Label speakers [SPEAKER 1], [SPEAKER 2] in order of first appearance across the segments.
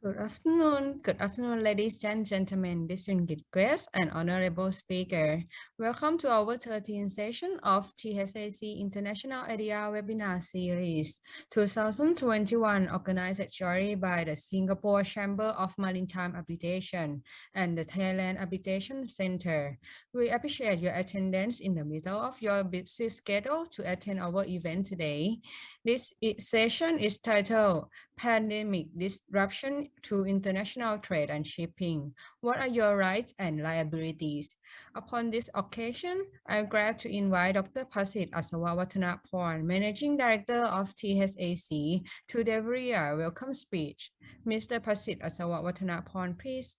[SPEAKER 1] Good afternoon, ladies and gentlemen, distinguished guests, and honorable speaker. Welcome to our 13th session of THAC International Area Webinar Series 2021, organized actually by the Singapore Chamber of Maritime Arbitration and the Thailand Arbitration Center. We appreciate your attendance in the middle of your busy schedule to attend our event today. This session is titled Pandemic Disruption to International Trade and Shipping. What are your rights and liabilities? Upon this occasion, I'm glad to invite Dr. Pasit Asawawatanaporn, Managing Director of THAC, to deliver a welcome speech. Mr. Pasit Asawawatanaporn, please.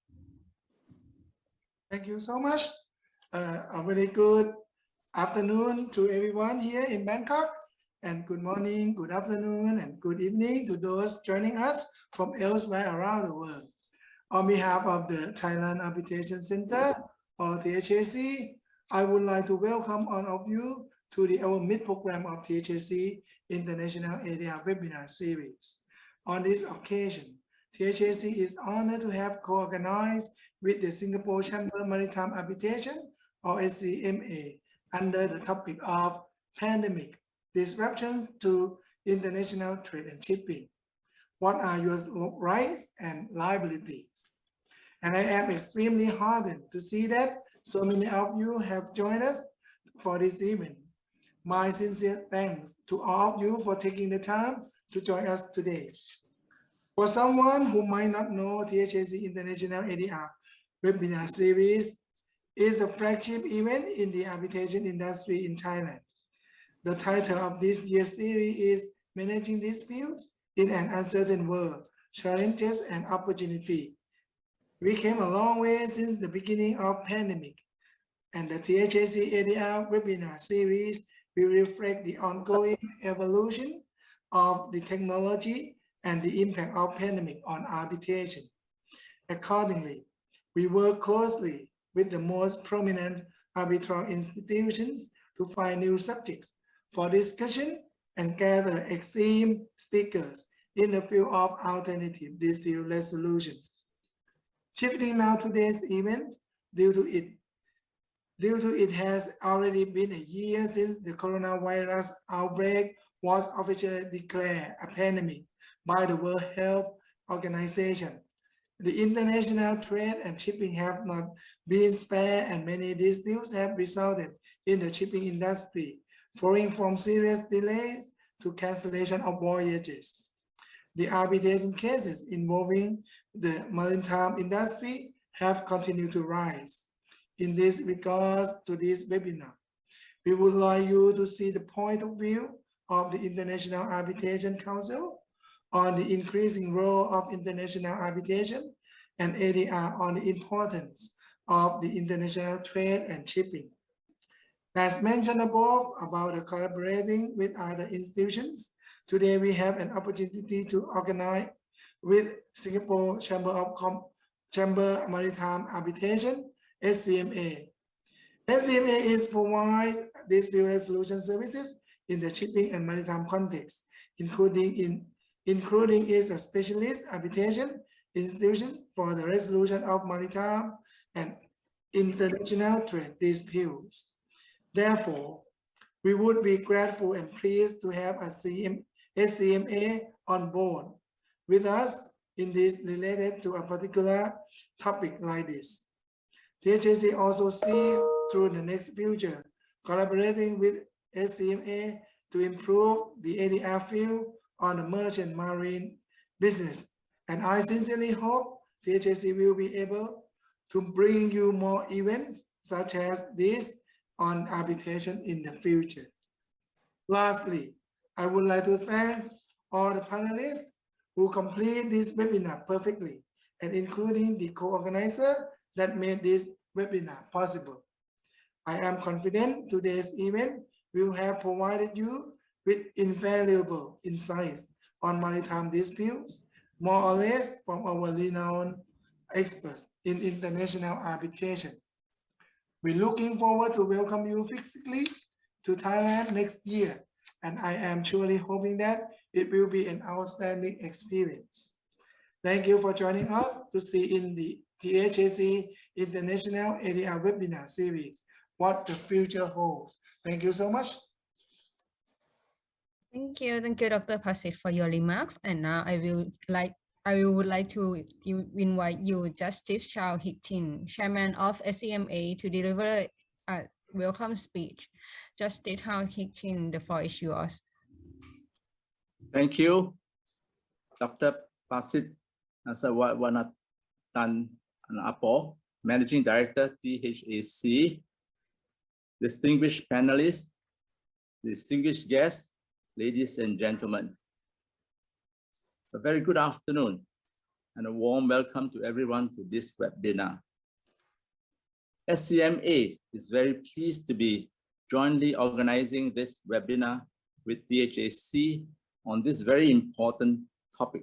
[SPEAKER 2] Thank you so much. A really good afternoon to everyone here in Bangkok, and good morning, good afternoon, and good evening to those joining us from elsewhere around the world. On behalf of the Thailand Arbitration Center, or THAC, I would like to welcome all of you to our mid-program of THAC International Area Webinar Series. On this occasion, THAC is honored to have co-organized with the Singapore Chamber Maritime Arbitration, or SCMA, under the topic of pandemic disruptions to international trade and shipping. What are your rights and liabilities? And I am extremely heartened to see that so many of you have joined us for this event. My sincere thanks to all of you for taking the time to join us today. For someone who might not know, THAC International ADR Webinar Series is a flagship event in the arbitration industry in Thailand. The title of this year's series is Managing Disputes in an Uncertain World, Challenges and Opportunity. We came a long way since the beginning of pandemic, and the THAC ADR Webinar Series will reflect the ongoing evolution of the technology and the impact of pandemic on arbitration. Accordingly, we work closely with the most prominent arbitral institutions to find new subjects for discussion and gather esteemed speakers in the field of alternative dispute resolution. Shifting now to today's event, due to it has already been a year since the coronavirus outbreak was officially declared a pandemic by the World Health Organization. The international trade and shipping have not been spared, and many disputes have resulted in the shipping industry, following from serious delays to cancellation of voyages. The arbitration cases involving the maritime industry have continued to rise. In this regards to this webinar, we would like you to see the point of view of the International Arbitration Council on the increasing role of international arbitration and ADR on the importance of the international trade and shipping. As mentioned above about the collaborating with other institutions, today we have an opportunity to organize with Singapore Chamber Maritime Arbitration, SCMA. SCMA provides dispute resolution services in the shipping and maritime context, including is a specialist arbitration institution for the resolution of maritime and international trade disputes. Therefore, we would be grateful and pleased to have a SCMA on board with us in this related to a particular topic like this. THAC also sees through the next future collaborating with SCMA to improve the ADR field on the merchant marine business. And I sincerely hope THAC will be able to bring you more events such as this on arbitration in the future. Lastly, I would like to thank all the panelists who complete this webinar perfectly, and including the co-organizer that made this webinar possible. I am confident today's event will have provided you with invaluable insights on maritime disputes, more or less from our renowned experts in international arbitration. We're looking forward to welcome you physically to Thailand next year, and I am truly hoping that it will be an outstanding experience. Thank you for joining us to see in the THAC International ADR webinar series, What the Future Holds. Thank you so much.
[SPEAKER 1] Thank you, Dr. Pasit, for your remarks. And now I would like to invite you, Justice Charles Hickton, Chairman of SCMA, to deliver a welcome speech. Justice Charles Hickton, the floor is yours.
[SPEAKER 3] Thank you, Dr. Pasit Assawanathan Apo, Managing Director, THAC, distinguished panelists, distinguished guests, ladies and gentlemen. A very good afternoon and a warm welcome to everyone to this webinar. SCMA is very pleased to be jointly organizing this webinar with THAC on this very important topic,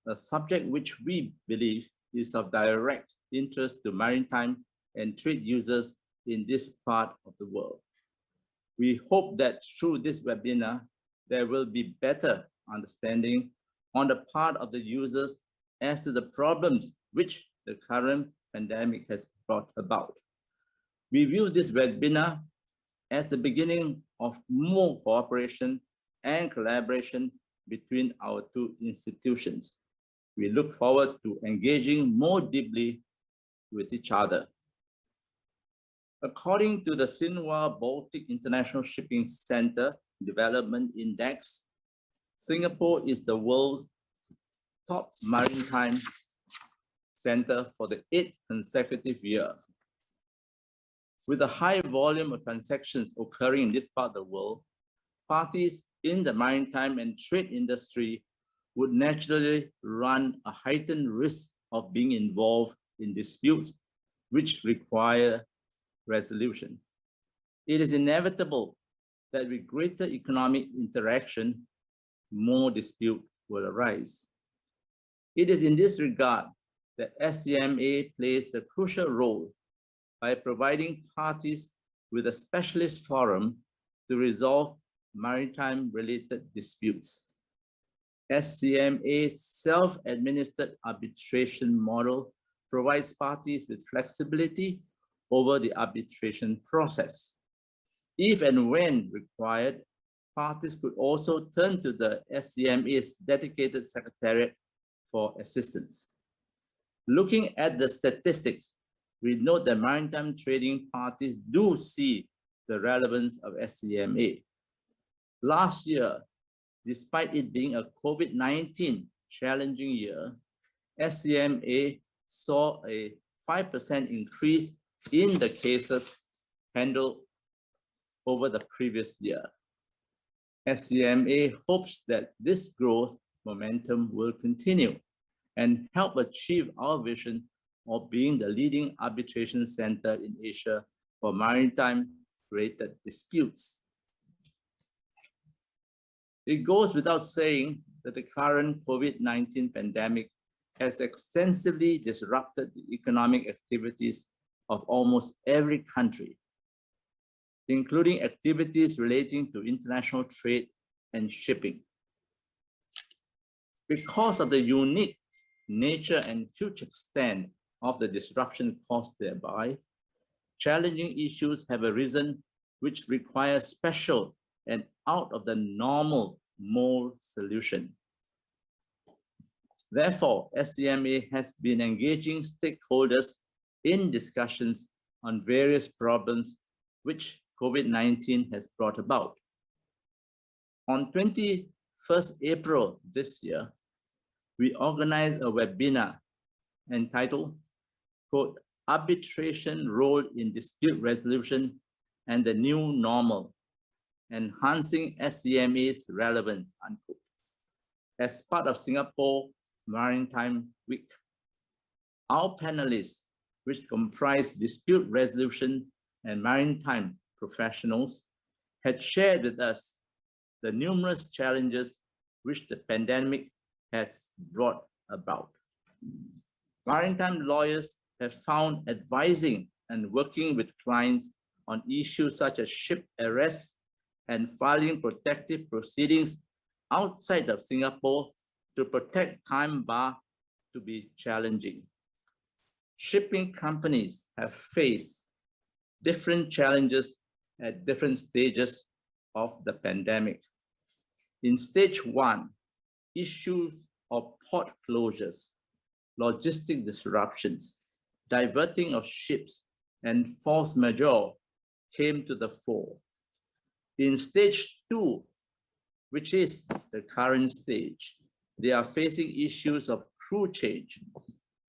[SPEAKER 3] a subject which we believe is of direct interest to maritime and trade users in this part of the world. We hope that through this webinar, there will be better understanding on the part of the users as to the problems which the current pandemic has brought about. We view this webinar as the beginning of more cooperation and collaboration between our two institutions. We look forward to engaging more deeply with each other. According to the Sinwar Baltic International Shipping Center Development Index, Singapore is the world's top maritime center for the 8th consecutive year. With a high volume of transactions occurring in this part of the world, parties in the maritime and trade industry would naturally run a heightened risk of being involved in disputes which require resolution. It is inevitable that with greater economic interaction, more dispute will arise. It is in this regard that SCMA plays a crucial role by providing parties with a specialist forum to resolve maritime-related disputes. SCMA's self-administered arbitration model provides parties with flexibility over the arbitration process. If and when required, parties could also turn to the SCMA's dedicated secretariat for assistance. Looking at the statistics, we note that maritime trading parties do see the relevance of SCMA. Last year, despite it being a COVID-19 challenging year, SCMA saw a 5% increase in the cases handled over the previous year. SCMA hopes that this growth momentum will continue and help achieve our vision of being the leading arbitration center in Asia for maritime-related disputes. It goes without saying that the current COVID-19 pandemic has extensively disrupted the economic activities of almost every country, including activities relating to international trade and shipping. Because of the unique nature and huge extent of the disruption caused thereby, challenging issues have arisen which require special and out of the normal mold solution. Therefore, SCMA has been engaging stakeholders in discussions on various problems which COVID-19 has brought about. On 21st April this year, we organized a webinar entitled, quote, Arbitration Role in Dispute Resolution and the New Normal, Enhancing SCMA's Relevance, unquote, as part of Singapore Maritime Week. Our panelists, which comprise dispute resolution and maritime professionals, had shared with us the numerous challenges which the pandemic has brought about. Maritime lawyers have found advising and working with clients on issues such as ship arrests and filing protective proceedings outside of Singapore to protect time bar to be challenging. Shipping companies have faced different challenges at different stages of the pandemic. In stage 1, issues of port closures, logistic disruptions, diverting of ships, and force majeure came to the fore. In stage 2, which is the current stage, they are facing issues of crew change,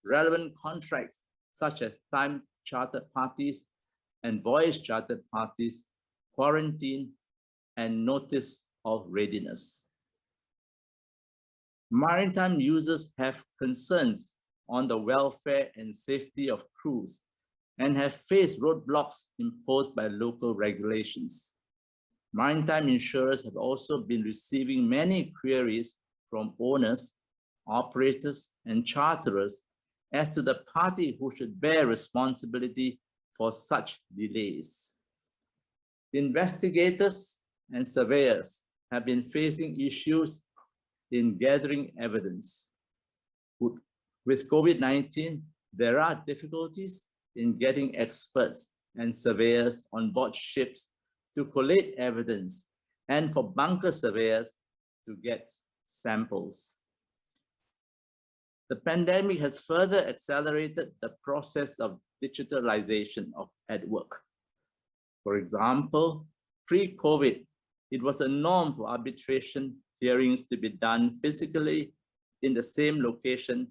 [SPEAKER 3] relevant contracts such as time charter parties and voyage charter parties, quarantine, and notice of readiness. Maritime users have concerns on the welfare and safety of crews and have faced roadblocks imposed by local regulations. Maritime insurers have also been receiving many queries from owners, operators, and charterers as to the party who should bear responsibility for such delays. Investigators and surveyors have been facing issues in gathering evidence. With COVID-19, there are difficulties in getting experts and surveyors on board ships to collate evidence and for bunker surveyors to get samples. The pandemic has further accelerated the process of digitalization at work. For example, pre-COVID, it was a norm for arbitration hearings to be done physically in the same location,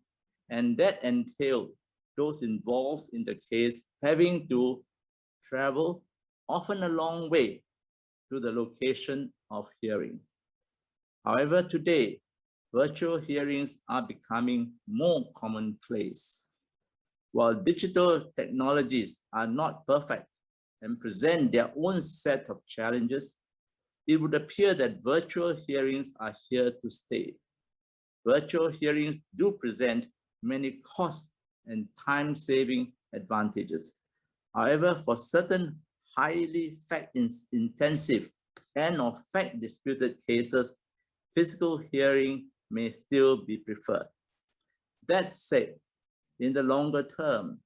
[SPEAKER 3] and that entailed those involved in the case having to travel, often a long way, to the location of hearing. However, today, virtual hearings are becoming more commonplace. While digital technologies are not perfect and present their own set of challenges, it would appear that virtual hearings are here to stay. Virtual hearings do present many cost and time-saving advantages. However, for certain highly fact-intensive and/or fact-disputed cases, physical hearing may still be preferred. That said, in the longer term,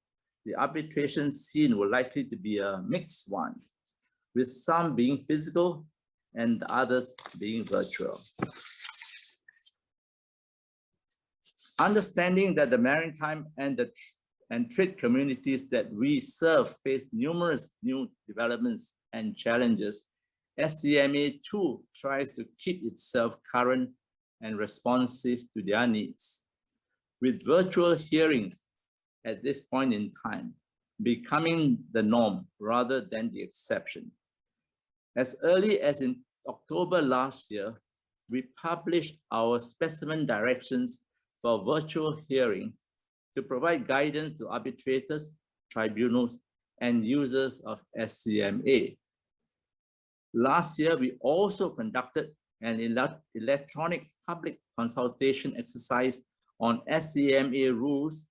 [SPEAKER 3] the arbitration scene will likely to be a mixed one, with some being physical and others being virtual. Understanding that the maritime and trade communities that we serve face numerous new developments and challenges, SCMA too tries to keep itself current and responsive to their needs. With virtual hearings at this point in time becoming the norm rather than the exception. As early as in October last year, we published our specimen directions for virtual hearing to provide guidance to arbitrators, tribunals, and users of SCMA. Last year, we also conducted an electronic public consultation exercise on SCMA rules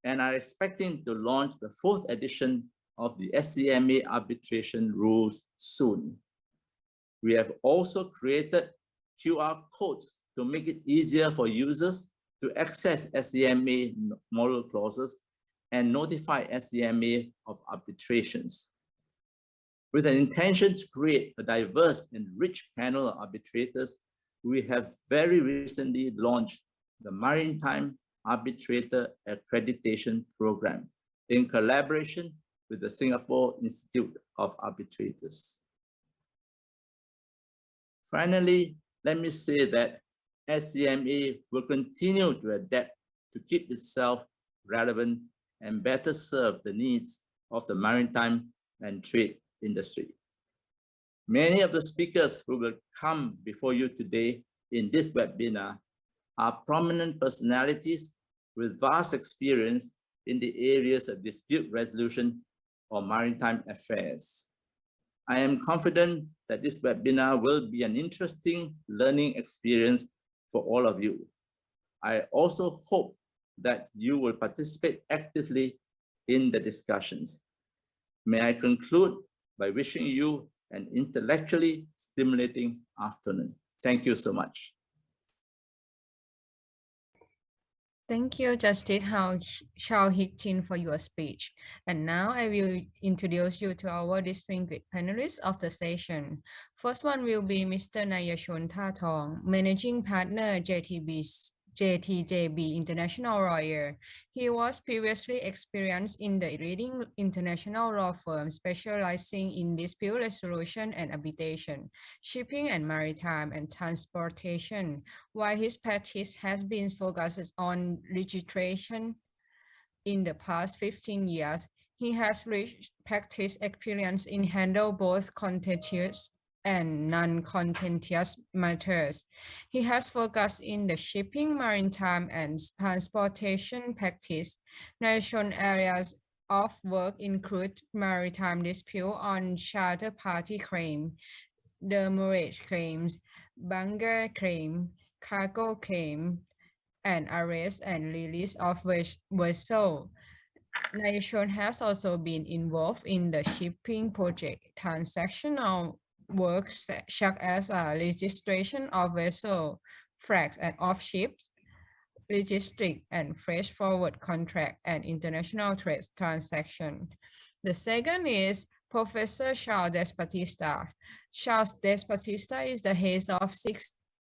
[SPEAKER 3] and are expecting to launch the 4th edition of the SCMA arbitration rules soon. We have also created QR codes to make it easier for users to access SCMA model clauses and notify SCMA of arbitrations. With an intention to create a diverse and rich panel of arbitrators, we have very recently launched the Maritime Arbitrator Accreditation Program in collaboration with the Singapore Institute of Arbitrators. Finally, let me say that SCMA will continue to adapt to keep itself relevant and better serve the needs of the maritime and trade industry. Many of the speakers who will come before you today in this webinar are prominent personalities with vast experience in the areas of dispute resolution or maritime affairs. I am confident that this webinar will be an interesting learning experience for all of you. I also hope that you will participate actively in the discussions. May I conclude by wishing you an intellectually stimulating afternoon. Thank you so much.
[SPEAKER 1] Thank you, Justice Shao Hictin, for your speech. And now I will introduce you to our distinguished panelists of the session. First one will be Mr. Nayashon Thatong, Managing Partner, JTJB International Lawyer. He was previously experienced in the leading international law firm specializing in dispute resolution and arbitration, shipping and maritime and transportation, while his practice has been focused on registration in the past 15 years. He has rich practice experience in handle both contentious and non-contentious matters. He has focused in the shipping, maritime, and transportation practice. National areas of work include maritime dispute on charter party claim, demurrage claims, bunker claim, cargo claim, and arrest and release of vessel. Nation has also been involved in the shipping project transactional work such as registration of vessel, flags and off ships, logistic and freight forward contract and international trade transaction. The second is Professor Charles Despatista. Charles Despatista is the head of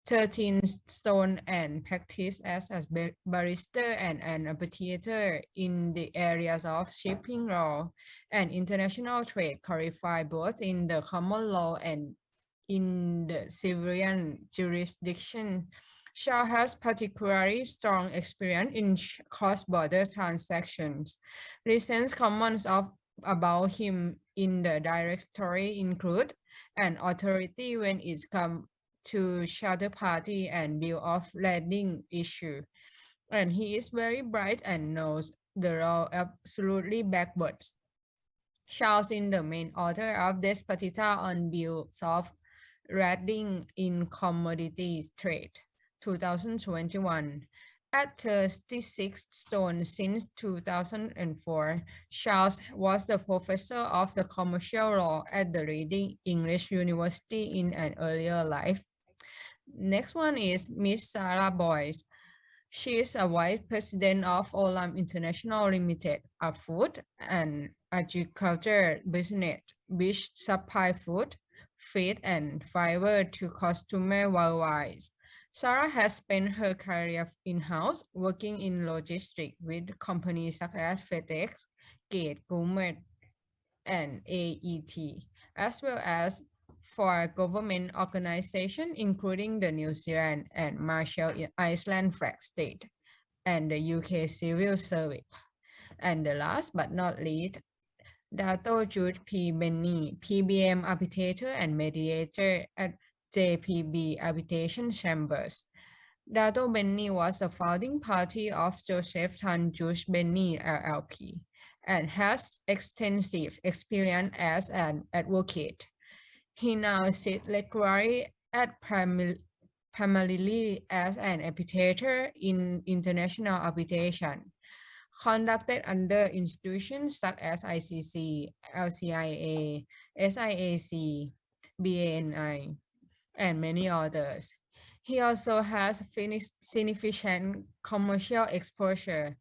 [SPEAKER 1] 13 Stone and practice as a barrister and an arbitrator in the areas of shipping law and international trade, qualified both in the common law and in the civilian jurisdiction. Shaw has particularly strong experience in cross-border transactions. Recent comments about him in the directory include an authority when it comes to charter party and bill of lading issue. And he is very bright and knows the law absolutely backwards. Charles is the main author of Despatita on bills of lading in commodities trade, 2021. At 36 Stone since 2004, Charles was the professor of the commercial law at the Reading English University in an earlier life. Next one is Miss Sarah Boyce. She is a vice president of Olam International Limited, a food and agriculture business which supply food, feed, and fiber to customers worldwide. Sarah has spent her career in-house working in logistics with companies such as FedEx, Gate, Gourmet, and AET, as well as for government organizations including the New Zealand and Marshall Island flag state and the UK Civil Service. And the last but not least, Dato Jude P. Benny, PBM arbitrator and mediator at JPB Arbitration Chambers. Dato Benny was a founding party of Joseph Tan Jude Benny LLP and has extensive experience as an advocate. He now sits regularly at primarily as an arbitrator in international arbitration, conducted under institutions such as ICC, LCIA, SIAC, BANI, and many others. He also has significant commercial exposure,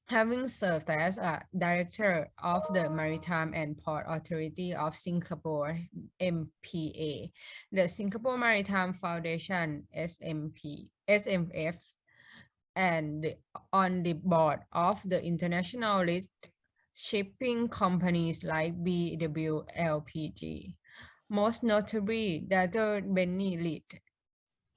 [SPEAKER 1] having served as a director of the Maritime and Port Authority of Singapore, MPA, the Singapore Maritime Foundation, SMF, and on the board of the international list shipping companies like BWLPG. Most notably, Dr. Benny lead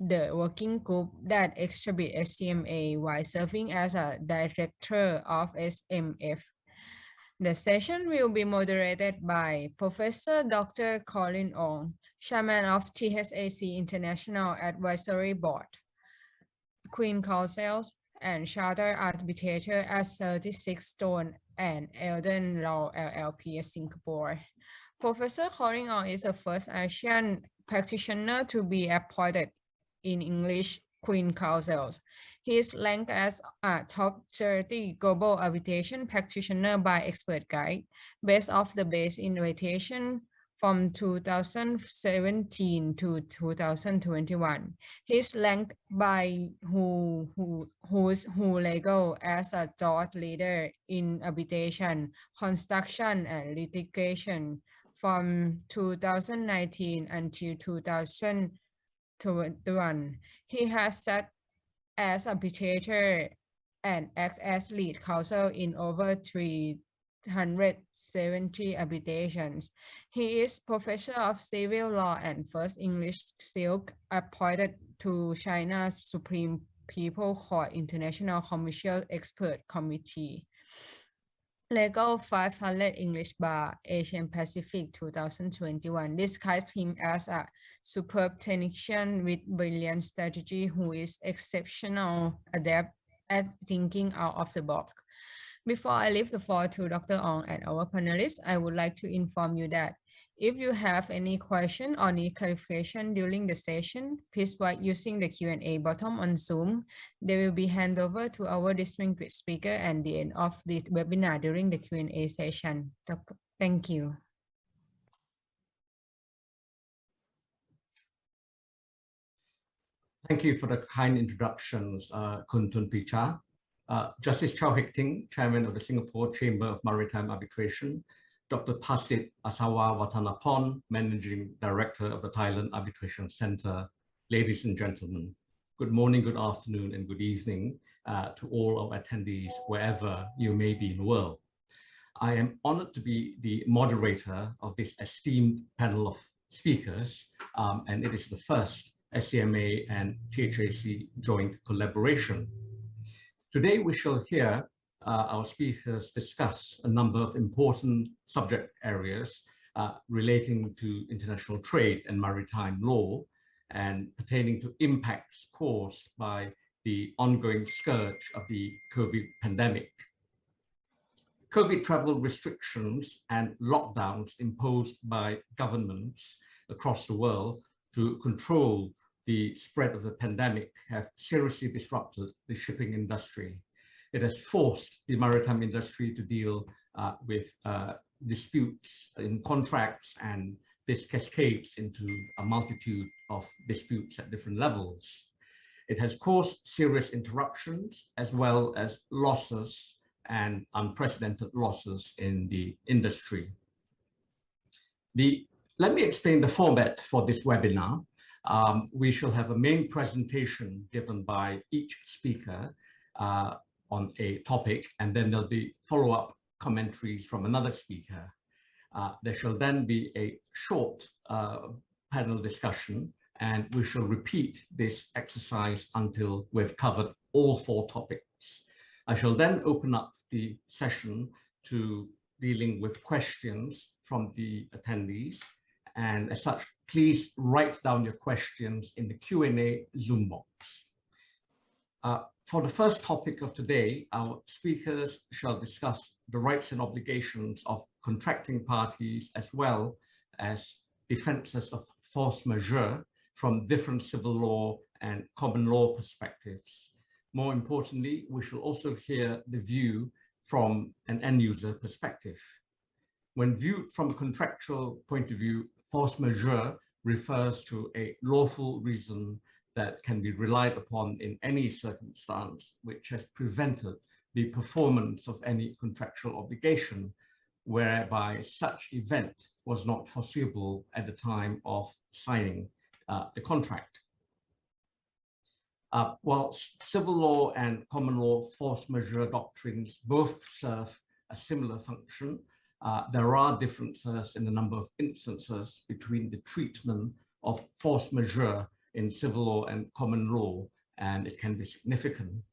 [SPEAKER 1] the working group that exhibit SCMA while serving as a director of SMF. The session will be moderated by Professor Dr. Colin Ong, Chairman of THAC International Advisory Board, Queen Counsels, and Charter Arbitrator at 36 Stone and Eldon Law LLP Singapore. Professor Colin Ong is the first Asian practitioner to be appointed in English Queen Counsels. He is ranked as a top 30 global arbitration practitioner by Expert Guide, based off the base invitation from 2017 to 2021. He's ranked by Who's Who Legal as a thought leader in arbitration, construction, and litigation from 2019 until 2021. He has sat as arbitrator and acts as lead counsel in over 370 arbitrations. He is professor of civil law and first English silk appointed to China's Supreme People Court International Commercial Expert Committee. Legal 500 English Bar, Asian Pacific 2021 describes him as a superb technician with brilliant strategy who is exceptional adept at thinking out of the box. Before I leave the floor to Dr. Ong and our panelists, I would like to inform you that if you have any question or need clarification during the session, please write using the Q&A button on Zoom. They will be handed over to our distinguished speaker at the end of this webinar during the Q&A session. Thank you.
[SPEAKER 4] Thank you for the kind introductions, Khun Tunpicha. Justice Chow Hek Ting, Chairman of the Singapore Chamber of Maritime Arbitration, Dr. Pasit Asawa Watanapon, Managing Director of the Thailand Arbitration Center. Ladies and gentlemen, good morning, good afternoon, and good evening to all our attendees, wherever you may be in the world. I am honored to be the moderator of this esteemed panel of speakers, and it is the first SCMA and THAC joint collaboration. Today, we shall hear our speakers discuss a number of important subject areas relating to international trade and maritime law and pertaining to impacts caused by the ongoing scourge of the COVID pandemic. COVID travel restrictions and lockdowns imposed by governments across the world to control the spread of the pandemic have seriously disrupted the shipping industry. It has forced the maritime industry to deal with disputes in contracts, and this cascades into a multitude of disputes at different levels. It has caused serious interruptions as well as losses and unprecedented losses in the industry. Let me explain the format for this webinar. We shall have a main presentation given by each speaker on a topic, and then there'll be follow-up commentaries from another speaker. There shall then be a short panel discussion, and we shall repeat this exercise until we've covered all 4 topics. I shall then open up the session to dealing with questions from the attendees, and as such, please write down your questions in the Q&A Zoom box. For the first topic of today, our speakers shall discuss the rights and obligations of contracting parties as well as defenses of force majeure from different civil law and common law perspectives. More importantly, we shall also hear the view from an end user perspective. When viewed from a contractual point of view, force majeure refers to a lawful reason that can be relied upon in any circumstance which has prevented the performance of any contractual obligation, whereby such event was not foreseeable at the time of signing the contract. While civil law and common law force majeure doctrines both serve a similar function, there are differences in the number of instances between the treatment of force majeure in civil law and common law, and it can be significant.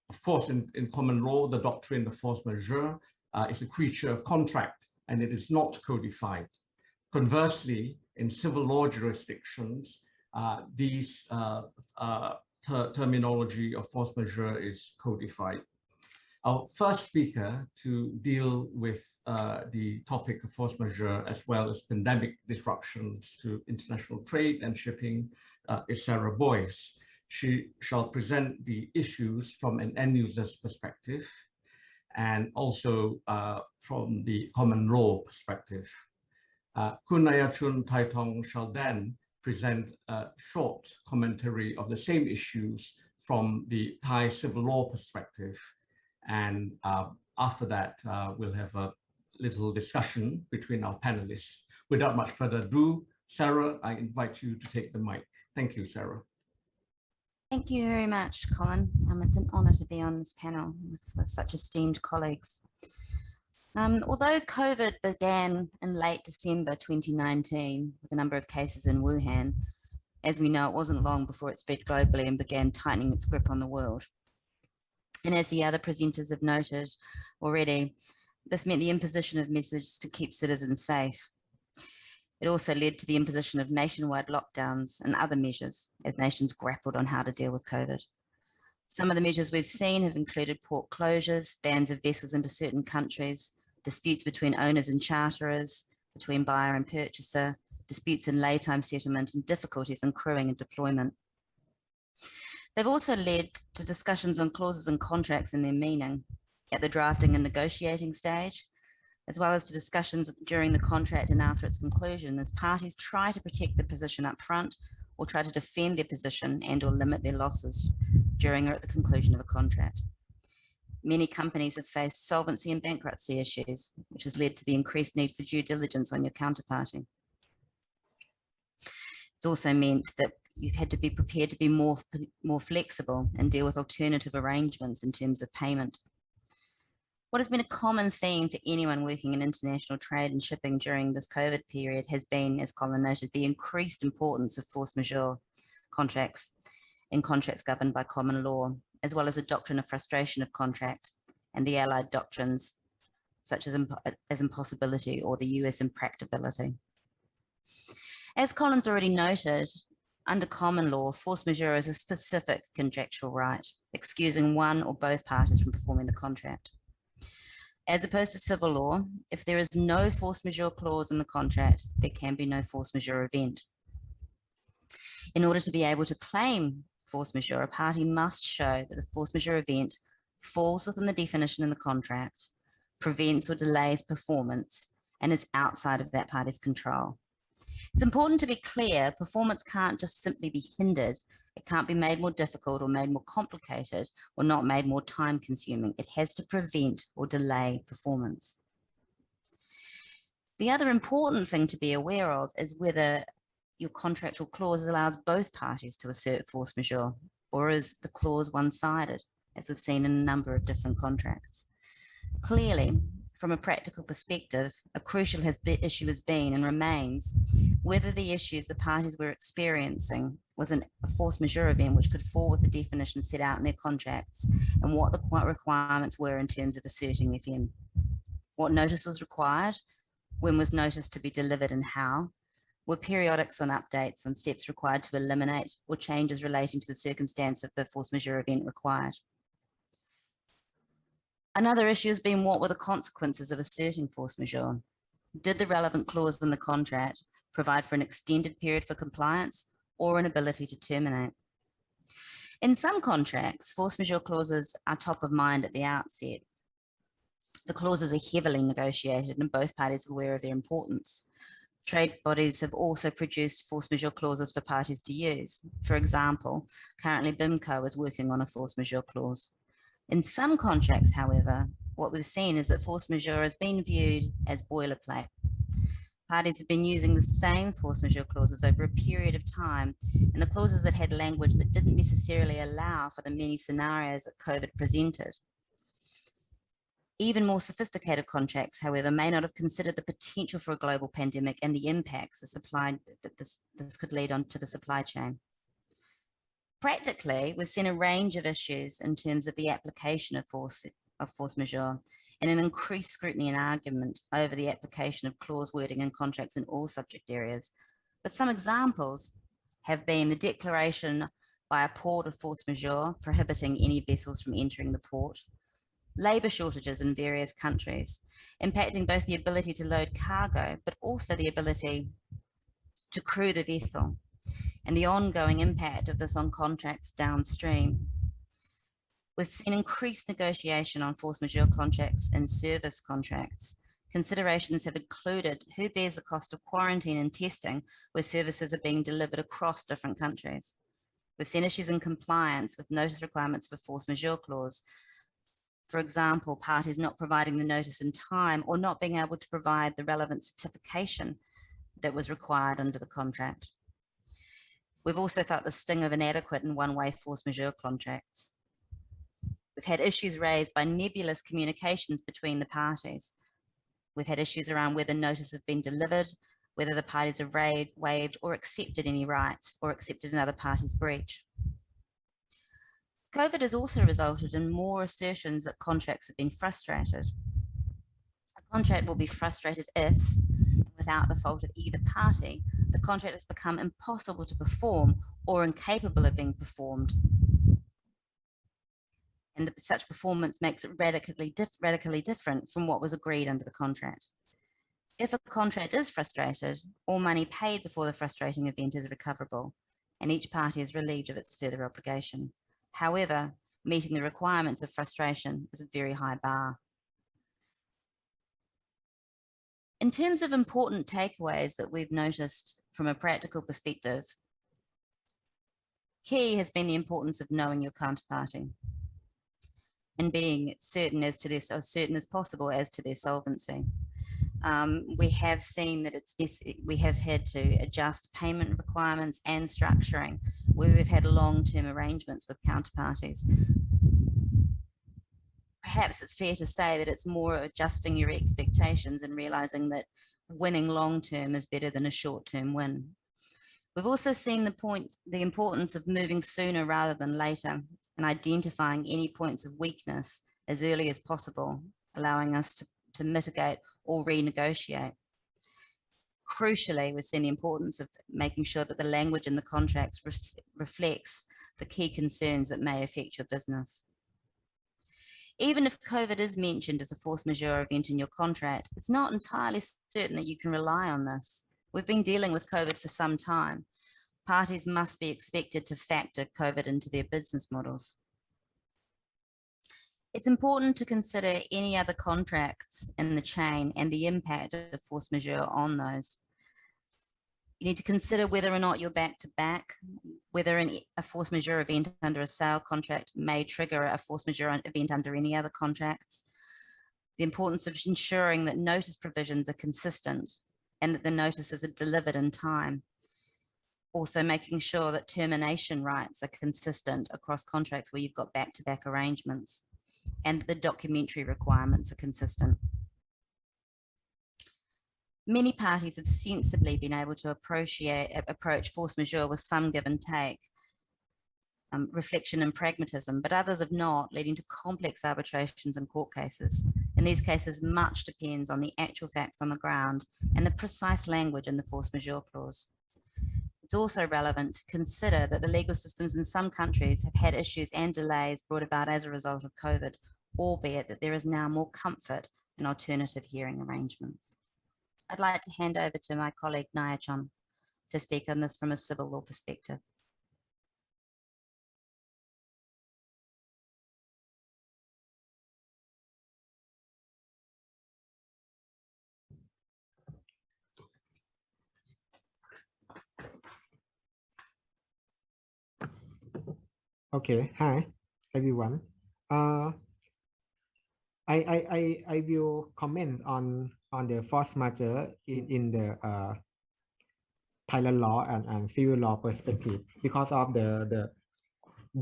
[SPEAKER 4] Of course, in common law, the doctrine of force majeure is a creature of contract, and it is not codified. Conversely, in civil law jurisdictions, these terminology of force majeure is codified. Our first speaker to deal with the topic of force majeure as well as pandemic disruptions to international trade and shipping is Sarah Boyce. She shall present the issues from an end user's perspective and also from the common law perspective. Khun Ayachun Taitong shall then present a short commentary of the same issues from the Thai civil law perspective. And after that, we'll have a little discussion between our panelists. Without much further ado, Sarah, I invite you to take the mic. Thank you, Sarah.
[SPEAKER 5] Thank you very much, Colin. It's an honour to be on this panel with such esteemed colleagues. Although COVID began in late December 2019 with a number of cases in Wuhan, as we know, it wasn't long before it spread globally and began tightening its grip on the world. And as the other presenters have noted already, this meant the imposition of measures to keep citizens safe. It also led to the imposition of nationwide lockdowns and other measures as nations grappled on how to deal with COVID. Some of the measures we've seen have included port closures, bans of vessels into certain countries, disputes between owners and charterers, between buyer and purchaser, disputes in laytime settlement, and difficulties in crewing and deployment. They've also led to discussions on clauses and contracts and their meaning at the drafting and negotiating stage, as well as to discussions during the contract and after its conclusion, as parties try to protect their position up front or try to defend their position and or limit their losses during or at the conclusion of a contract. Many companies have faced solvency and bankruptcy issues, which has led to the increased need for due diligence on your counterparty. It's also meant that you've had to be prepared to be more flexible and deal with alternative arrangements in terms of payment. What has been a common theme for anyone working in international trade and shipping during this COVID period has been, as Colin noted, the increased importance of force majeure contracts and contracts governed by common law, as well as the doctrine of frustration of contract and the allied doctrines such as impossibility or the US impracticability. As Colin's already noted, under common law, force majeure is a specific contractual right, excusing one or both parties from performing the contract. As opposed to civil law, if there is no force majeure clause in the contract, there can be no force majeure event. In order to be able to claim force majeure, a party must show that the force majeure event falls within the definition in the contract, prevents or delays performance, and is outside of that party's control. It's important to be clear, performance can't just simply be hindered. It can't be made more difficult or made more complicated or not made more time consuming. It has to prevent or delay performance. The other important thing to be aware of is whether your contractual clause allows both parties to assert force majeure, or is the clause one-sided, as we've seen in a number of different contracts. Clearly, from a practical perspective, a crucial issue has been and remains whether the issues the parties were experiencing was a force majeure event which could fall with the definition set out in their contracts, and what the requirements were in terms of asserting FM. What notice was required, when was notice to be delivered, and how? Were periodics on updates on steps required to eliminate or changes relating to the circumstance of the force majeure event required? Another issue has been what were the consequences of asserting force majeure? Did the relevant clause in the contract provide for an extended period for compliance or an ability to terminate? In some contracts, force majeure clauses are top of mind at the outset. The clauses are heavily negotiated and both parties are aware of their importance. Trade bodies have also produced force majeure clauses for parties to use. For example, currently BIMCO is working on a force majeure clause. In some contracts, however, what we've seen is that force majeure has been viewed as boilerplate. Parties have been using the same force majeure clauses over a period of time, and the clauses that had language that didn't necessarily allow for the many scenarios that COVID presented. Even more sophisticated contracts, however, may not have considered the potential for a global pandemic and the impacts that this could lead on to the supply chain. Practically, we've seen a range of issues in terms of the application of force majeure and an increased scrutiny and argument over the application of clause wording in contracts in all subject areas. But some examples have been the declaration by a port of force majeure prohibiting any vessels from entering the port, labour shortages in various countries, impacting both the ability to load cargo, but also the ability to crew the vessel, and the ongoing impact of this on contracts downstream. We've seen increased negotiation on force majeure contracts and service contracts, Considerations have included who bears the cost of quarantine and testing where services are being delivered across different countries. We've seen issues in compliance with notice requirements for force majeure clause. For example, parties not providing the notice in time or not being able to provide the relevant certification that was required under the contract. We've also felt the sting of inadequate and one-way force majeure contracts. We've had issues raised by nebulous communications between the parties. We've had issues around whether notice have been delivered, whether the parties have waived or accepted any rights or accepted another party's breach. COVID has also resulted in more assertions that contracts have been frustrated. A contract will be frustrated if, without the fault of either party, the contract has become impossible to perform or incapable of being performed. And such performance makes it radically different from what was agreed under the contract. If a contract is frustrated, all money paid before the frustrating event is recoverable, and each party is relieved of its further obligation. However, meeting the requirements of frustration is a very high bar. In terms of important takeaways that we've noticed from a practical perspective, key has been the importance of knowing your counterparty and being certain as to this, or certain as possible as to their solvency. We have seen that we have had to adjust payment requirements and structuring where we've had long-term arrangements with counterparties. Perhaps it's fair to say that it's more adjusting your expectations and realizing that winning long-term is better than a short-term win. We've also seen the importance of moving sooner rather than later and identifying any points of weakness as early as possible, allowing us to mitigate or renegotiate. Crucially, we've seen the importance of making sure that the language in the contracts reflects the key concerns that may affect your business. Even if COVID is mentioned as a force majeure event in your contract, it's not entirely certain that you can rely on this. We've been dealing with COVID for some time. Parties must be expected to factor COVID into their business models. It's important to consider any other contracts in the chain and the impact of force majeure on those. You need to consider whether or not you're back-to-back, whether a force majeure event under a sale contract may trigger a force majeure event under any other contracts, the importance of ensuring that notice provisions are consistent and that the notices are delivered in time. Also making sure that termination rights are consistent across contracts where you've got back-to-back arrangements, and the documentary requirements are consistent. Many parties have sensibly been able to approach force majeure with some give and take, reflection and pragmatism, but others have not, leading to complex arbitrations and court cases. In these cases, much depends on the actual facts on the ground and the precise language in the force majeure clause. It's also relevant to consider that the legal systems in some countries have had issues and delays brought about as a result of COVID, albeit that there is now more comfort in alternative hearing arrangements. I'd like to hand over to my colleague Nayachon to speak on this from a civil law perspective.
[SPEAKER 6] Okay, hi everyone. I will comment on the force majeure in the Thailand law and civil law perspective because of the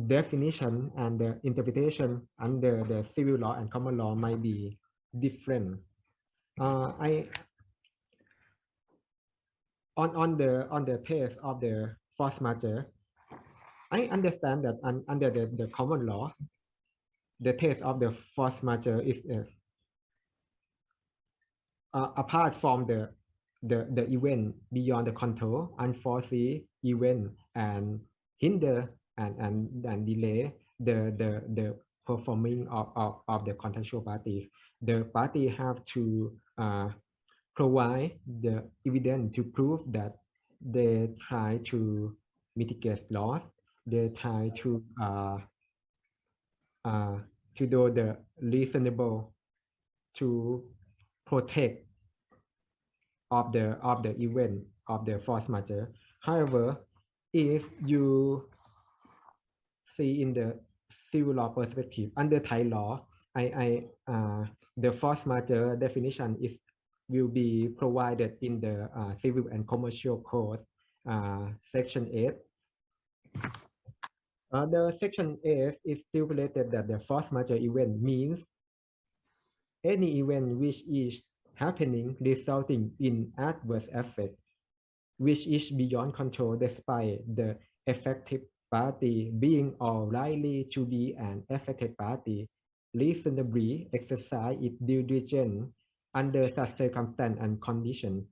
[SPEAKER 6] definition and the interpretation under the civil law and common law might be different. On the case of the force majeure, I understand that under the common law, the test of the force majeure is apart from the event beyond the control, unforeseen event and hinder and delay the performing of the contractual parties. The party have to provide the evidence to prove that they try to mitigate loss. They try to do the reasonable to protect of the event of the force majeure. However, if you see in the civil law perspective under Thai law, the force majeure definition will be provided in the Civil and Commercial Code, Section 8. The Section 8 is stipulated that the force majeure event means any event which is happening resulting in adverse effect, which is beyond control despite the affected party being or likely to be an affected party reasonably exercise its due diligence under such circumstance and condition.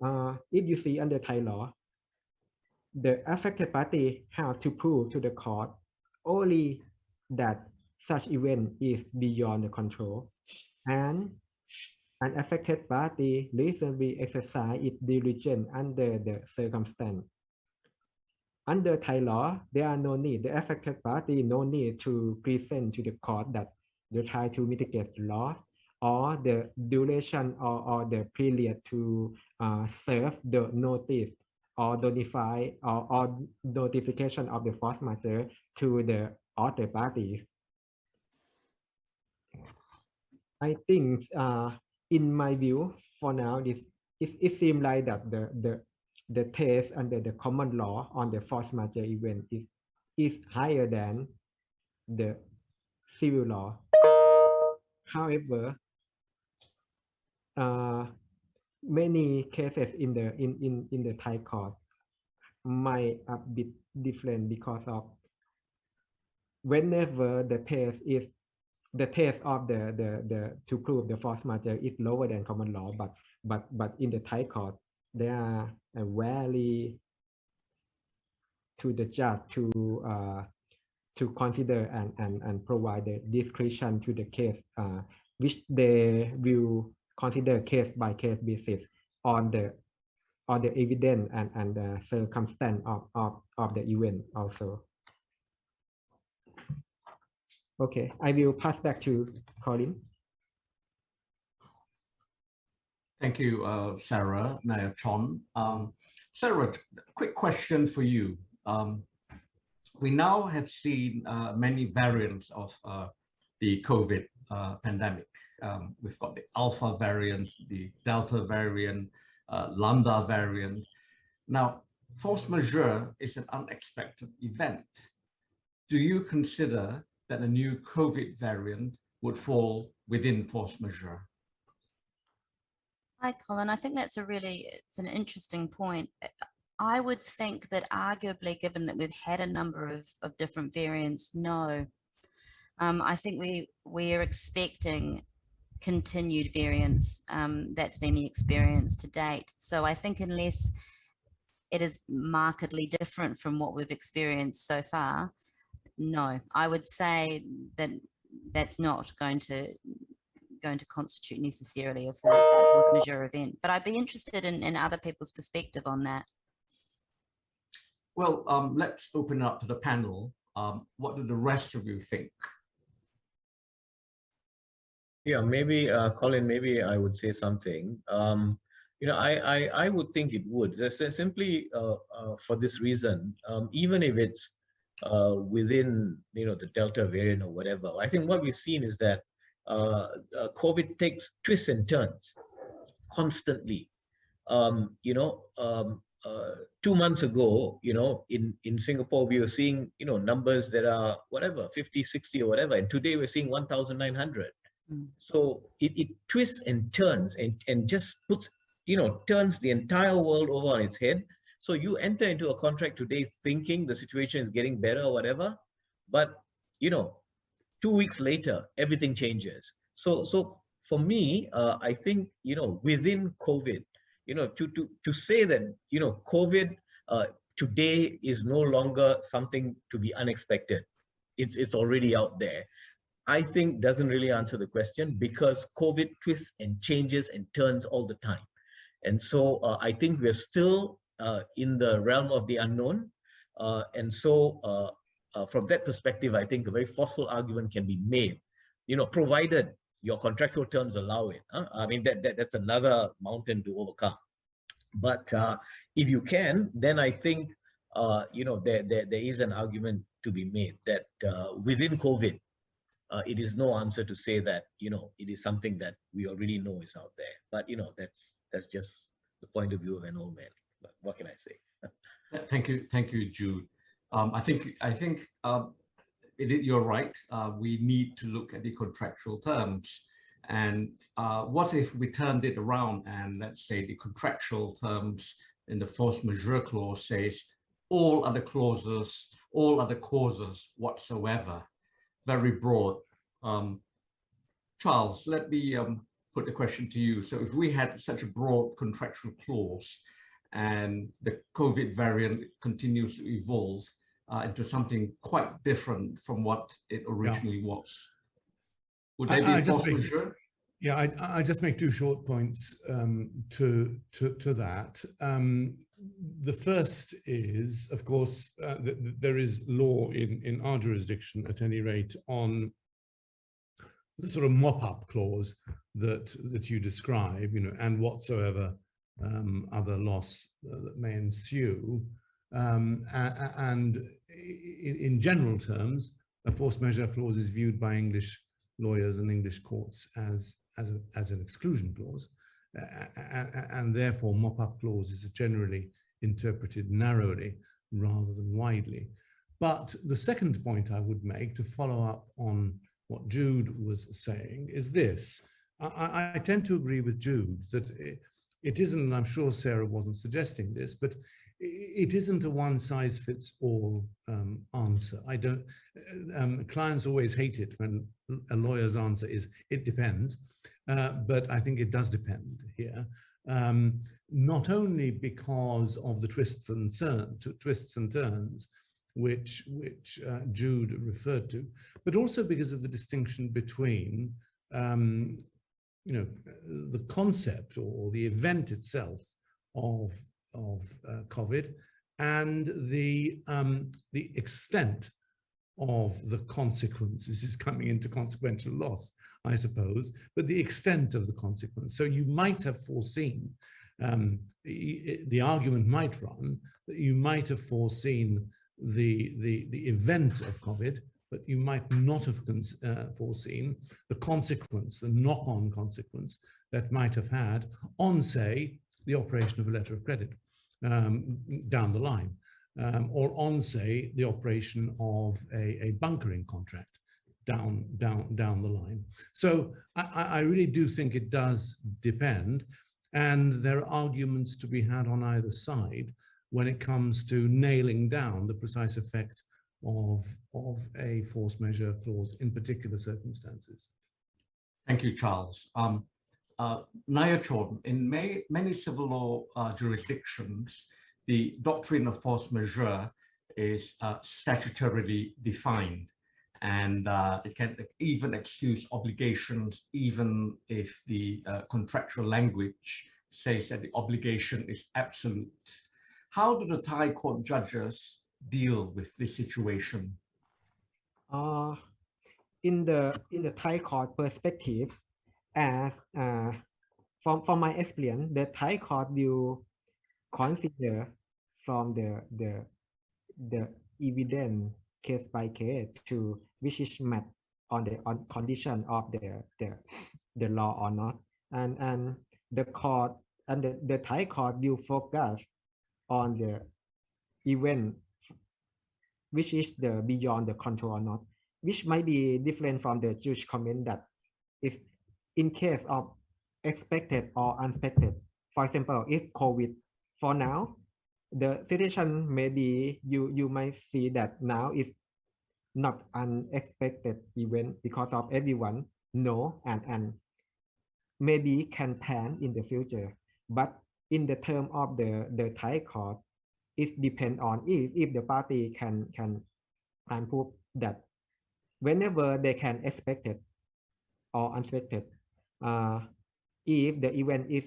[SPEAKER 6] If you see under Thai law, the affected party have to prove to the court only that such event is beyond the control, and an affected party reasonably exercise its diligence under the circumstance. Under Thai law, there are no need, the affected party no need to present to the court that they try to mitigate the loss, or the duration or the period to serve the notice or notify or notification of the force majeure to the other parties. I think in my view, for now, it seems like that the test under the common law on the force majeure event is higher than the civil law. However, many cases in the Thai court might a bit different because of whenever the test of the to prove the force majeure is lower than common law, but in the Thai court they are very to the judge to consider and provide the discretion to the case, which they will consider case by case basis on the evidence and the circumstance of the event also. Okay, I will pass back to Colin.
[SPEAKER 4] Thank you, Sarah Nayachon. Sarah, quick question for you. We now have seen many variants of the COVID pandemic. We've got the Alpha variant, the Delta variant, Lambda variant. Now, force majeure is an unexpected event. Do you consider that a new COVID variant would fall within force majeure?
[SPEAKER 5] Hi, Colin. I think that's it's an interesting point. I would think that arguably, given that we've had a number of different variants, no. I think we're expecting continued variants. That's been the experience to date. So I think unless it is markedly different from what we've experienced so far, no. I would say that that's not going to constitute necessarily a force majeure event. But I'd be interested in other people's perspective on that.
[SPEAKER 4] Well, let's open up to the panel. What do the rest of you think?
[SPEAKER 7] Yeah, maybe Colin, maybe I would say something. You know, I would think it would. Simply for this reason, even if it's within, you know, the Delta variant or whatever, I think what we've seen is that COVID takes twists and turns constantly. You know, 2 months ago, you know, in Singapore, we were seeing, you know, numbers that are whatever, 50, 60 or whatever. And today we're seeing 1,900. So it twists and turns and just puts, you know, turns the entire world over on its head. So you enter into a contract today thinking the situation is getting better or whatever, but, you know, 2 weeks later, everything changes. So for me, I think, you know, within COVID, you know, to say that, you know, COVID today is no longer something to be unexpected. It's already out there. I think doesn't really answer the question, because COVID twists and changes and turns all the time. And so I think we're still in the realm of the unknown. And so from that perspective, I think a very forceful argument can be made, you know, provided your contractual terms allow it. I mean, that's another mountain to overcome. But if you can, then I think there is an argument to be made that within COVID, it is no answer to say that it is something that we already know is out there. But that's just the point of view of an old man. But what can I say?
[SPEAKER 4] Thank you, Jude. I think you're right. We need to look at the contractual terms. And what if we turned it around and let's say the contractual terms in the force majeure clause says all other clauses, all other causes whatsoever, very broad. Charles, let me put the question to you. So if we had such a broad contractual clause and the COVID variant continues to evolve into something quite different from what it originally was, would they be force majeure?
[SPEAKER 8] Yeah, I just make two short points to that. The first is, of course, there is law in our jurisdiction, at any rate, on the sort of mop-up clause that you describe, and whatsoever other loss that may ensue. And in general terms, a force majeure clause is viewed by English lawyers and English courts as an exclusion clause, and therefore mop-up clauses are generally interpreted narrowly rather than widely. But the second point I would make, to follow up on what Jude was saying, is this. I tend to agree with Jude that it isn't, and I'm sure Sarah wasn't suggesting this, but it isn't a one-size-fits-all answer. Clients always hate it when a lawyer's answer is, it depends, but I think it does depend here. Not only because of the twists and turns which Jude referred to, but also because of the distinction between the concept or the event itself of COVID and the extent of the consequences is coming into consequential loss, I suppose, but the extent of the consequence. So you might have foreseen, the argument might run that you might have foreseen the event of COVID, but you might not have foreseen the consequence, the knock-on consequence that might have had on, say, the operation of a letter of credit down the line, or on, say, the operation of a bunkering contract down the line. So I really do think it does depend, and there are arguments to be had on either side when it comes to nailing down the precise effect of a force majeure clause in particular circumstances.
[SPEAKER 4] Thank you, Charles. Nayachorn, in many civil law jurisdictions, the doctrine of force majeure is statutorily defined, and it can even excuse obligations even if the contractual language says that the obligation is absolute. How do the Thai court judges deal with this situation?
[SPEAKER 6] In the Thai court perspective, as from my experience, the Thai court will consider from the evidence case by case to which is met on condition of the law or not, and the court and the Thai court will focus on the event which is the beyond the control or not, which might be different from the judge comment that if in case of expected or unexpected. For example, if COVID, for now, the situation may be, you might see that now is not unexpected event because of everyone know and maybe can plan in the future. But in the term of the Thai court, it depends on if the party can prove that whenever they can expect it or unexpected, if the event is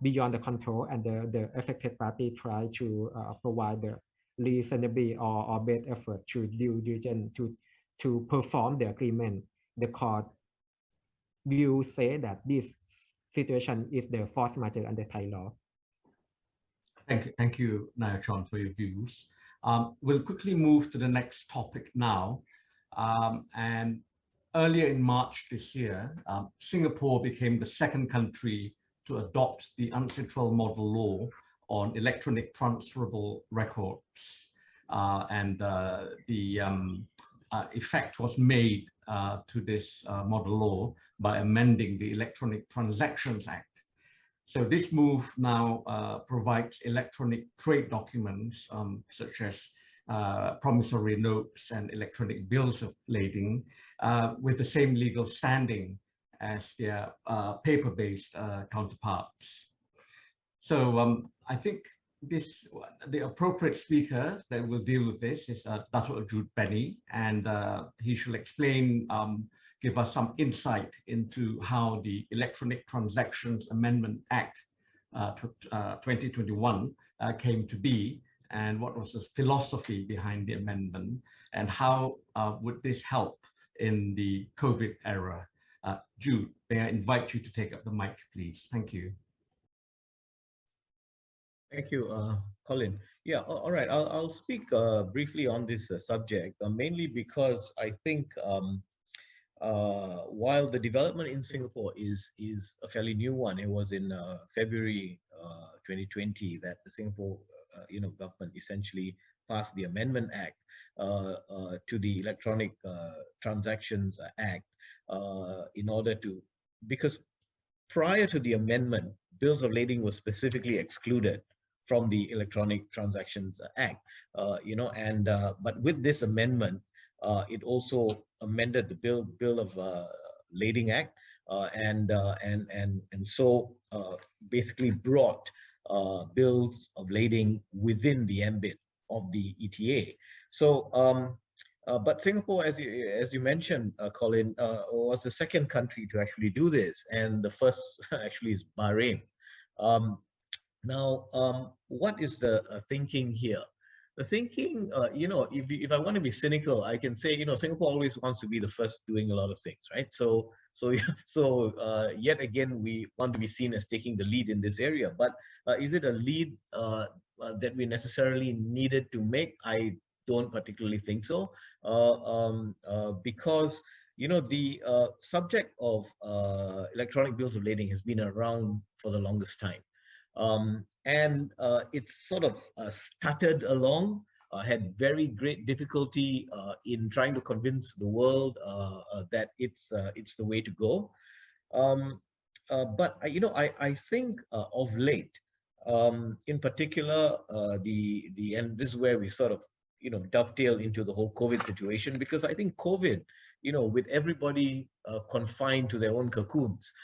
[SPEAKER 6] beyond the control and the affected party try to provide the reasonable or best effort to due diligence to perform the agreement, the court will say that this situation is the force majeure under Thai law.
[SPEAKER 4] Thank you, Nayachon, for your views. We'll quickly move to the next topic now. And earlier in March this year, Singapore became the second country to adopt the UNCITRAL model law on electronic transferable records. And the effect was made to this model law by amending the Electronic Transactions Act. So this move now provides electronic trade documents such as promissory notes and electronic bills of lading with the same legal standing as their paper-based counterparts. So I think the appropriate speaker that will deal with this is Dr. Jude Benny, and he shall explain, give us some insight into how the Electronic Transactions Amendment Act 2021 came to be, and what was the philosophy behind the amendment, and how would this help in the COVID era. Jude, may I invite you to take up the mic, please? Thank you.
[SPEAKER 7] Thank you, Colin. Yeah, all right. I'll speak briefly on this subject, mainly because I think while the development in Singapore is a fairly new one, it was in February 2020 that the Singapore government essentially passed the Amendment Act to the Electronic Transactions Act in order to, because prior to the amendment, bills of lading were specifically excluded from the Electronic Transactions Act, but with this amendment, it also amended the Bill of Lading Act, and so basically brought bills of lading within the ambit of the ETA. So, but Singapore, as you mentioned, Colin, was the second country to actually do this, and the first actually is Bahrain. Now, what is the thinking here? The thinking, if I want to be cynical, I can say, Singapore always wants to be the first doing a lot of things, right? So yet again, we want to be seen as taking the lead in this area. But is it a lead that we necessarily needed to make? I don't particularly think so, because the subject of electronic bills of lading has been around for the longest time. And it sort of stuttered along, had very great difficulty in trying to convince the world that it's the way to go. But I think of late, in particular, and this is where we sort of dovetail into the whole COVID situation, because I think COVID, with everybody confined to their own cocoons,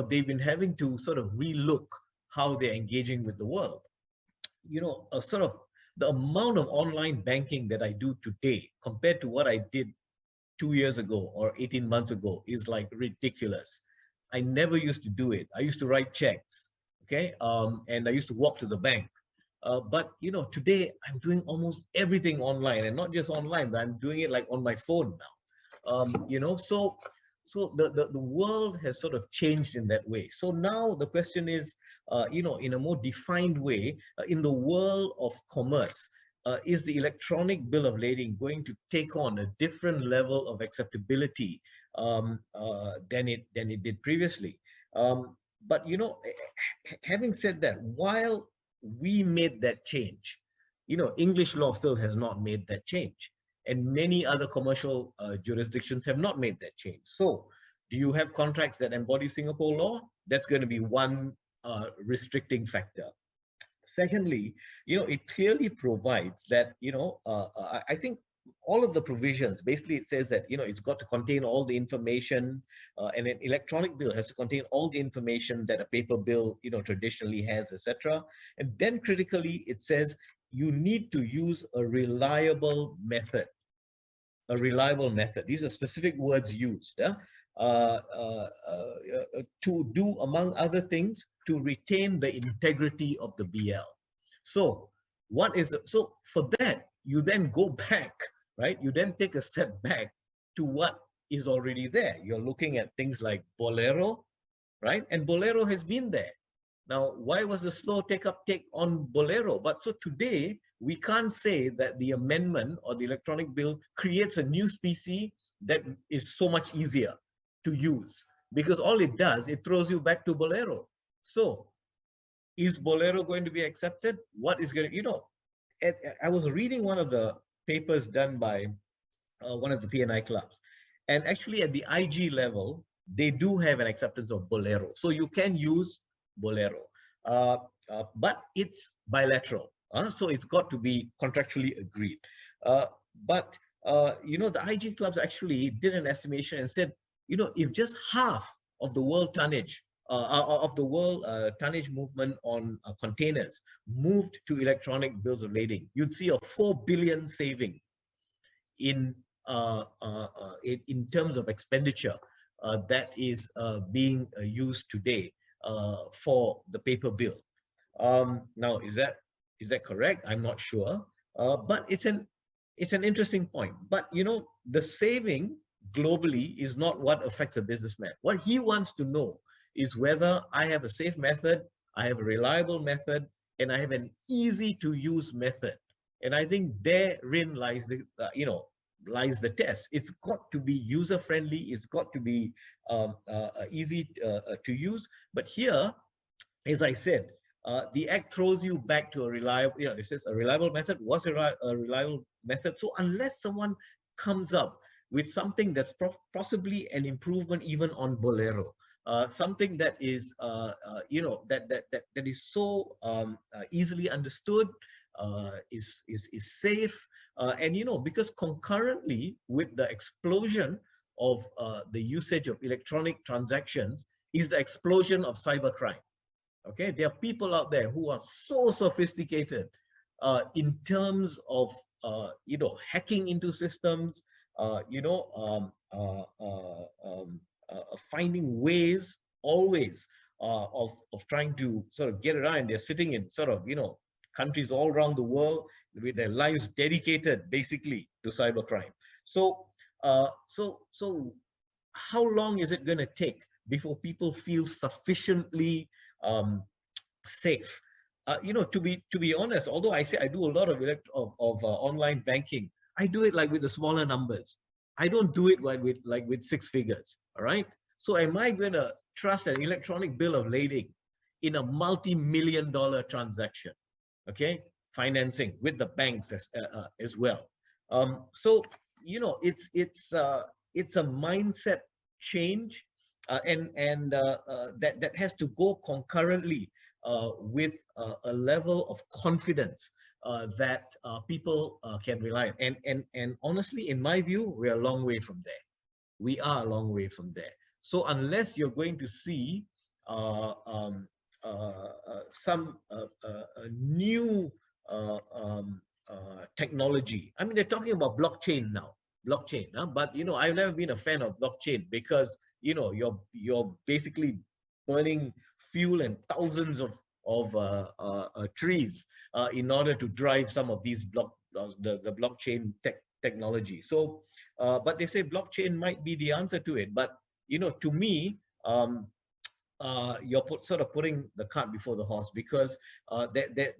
[SPEAKER 7] they've been having to sort of relook how they're engaging with the world. Sort of the amount of online banking that I do today compared to what I did 2 years ago or 18 months ago is like ridiculous. I never used to do it. I used to write checks, okay? And I used to walk to the bank. But today I'm doing almost everything online, and not just online, but I'm doing it like on my phone now. So the world has sort of changed in that way. So now the question is, in a more defined way, in the world of commerce, is the electronic bill of lading going to take on a different level of acceptability than it did previously? But having said that, while we made that change, English law still has not made that change. And many other commercial jurisdictions have not made that change. So do you have contracts that embody Singapore law? That's going to be one restricting factor. Secondly, it clearly provides that, I think all of the provisions, basically it says that, it's got to contain all the information, and an electronic bill has to contain all the information that a paper bill, traditionally has, etc. And then critically, it says you need to use a reliable method. A reliable method. These are specific words used to do, among other things, to retain the integrity of the BL. So for that, you then go back, right? You then take a step back to what is already there. You're looking at things like Bolero, right? And Bolero has been there. Now, why was the slow take on Bolero? But so today, we can't say that the amendment or the electronic bill creates a new species that is so much easier to use, because all it does, it throws you back to Bolero. So is Bolero going to be accepted? What is going to, you know, I was reading one of the papers done by one of the P&I clubs, and actually at the IG level, they do have an acceptance of Bolero. So you can use Bolero, but it's bilateral. So it's got to be contractually agreed. But you know, the IG clubs actually did an estimation and said, you know, if just half of the world tonnage, tonnage movement on containers moved to electronic bills of lading, you'd see a 4 billion saving in terms of expenditure that is being used today for the paper bill. Now, is that correct? I'm not sure, but it's an interesting point. But you know, the saving globally is not what affects a businessman. What he wants to know is whether I have a safe method, I have a reliable method, and I have an easy to use method. And I think therein lies the lies the test. It's got to be user friendly. It's got to be easy to use. But here, as I said, the Act throws you back to a reliable, you know, it says a reliable method was a reliable method. So unless someone comes up with something that's possibly an improvement even on Bolero, something that is, you know, that is so easily understood, is safe, and you know, because concurrently with the explosion of the usage of electronic transactions is the explosion of cybercrime. Okay, there are people out there who are so sophisticated in terms of you know, hacking into systems, you know, finding ways always of trying to sort of get around. They're sitting in sort of, you know, countries all around the world with their lives dedicated basically to cybercrime. So so how long is it going to take before people feel sufficiently safe? You know, to be honest, although I say I do a lot of online banking, I do it like with the smaller numbers. I don't do it with 6 figures. All right. So am I going to trust an electronic bill of lading in a multi-million-dollar transaction? Okay, financing with the banks as well. So you know, it's a mindset change, and that has to go concurrently with a level of confidence that people can rely on. And honestly, in my view, we're a long way from there. We are a long way from there. So unless you're going to see some new technology. I mean, they're talking about blockchain now, but you know, I've never been a fan of blockchain because you know, you're basically burning fuel and thousands of trees in order to drive some of these the blockchain technology. So, but they say blockchain might be the answer to it. But you know, to me, you're sort of putting the cart before the horse, because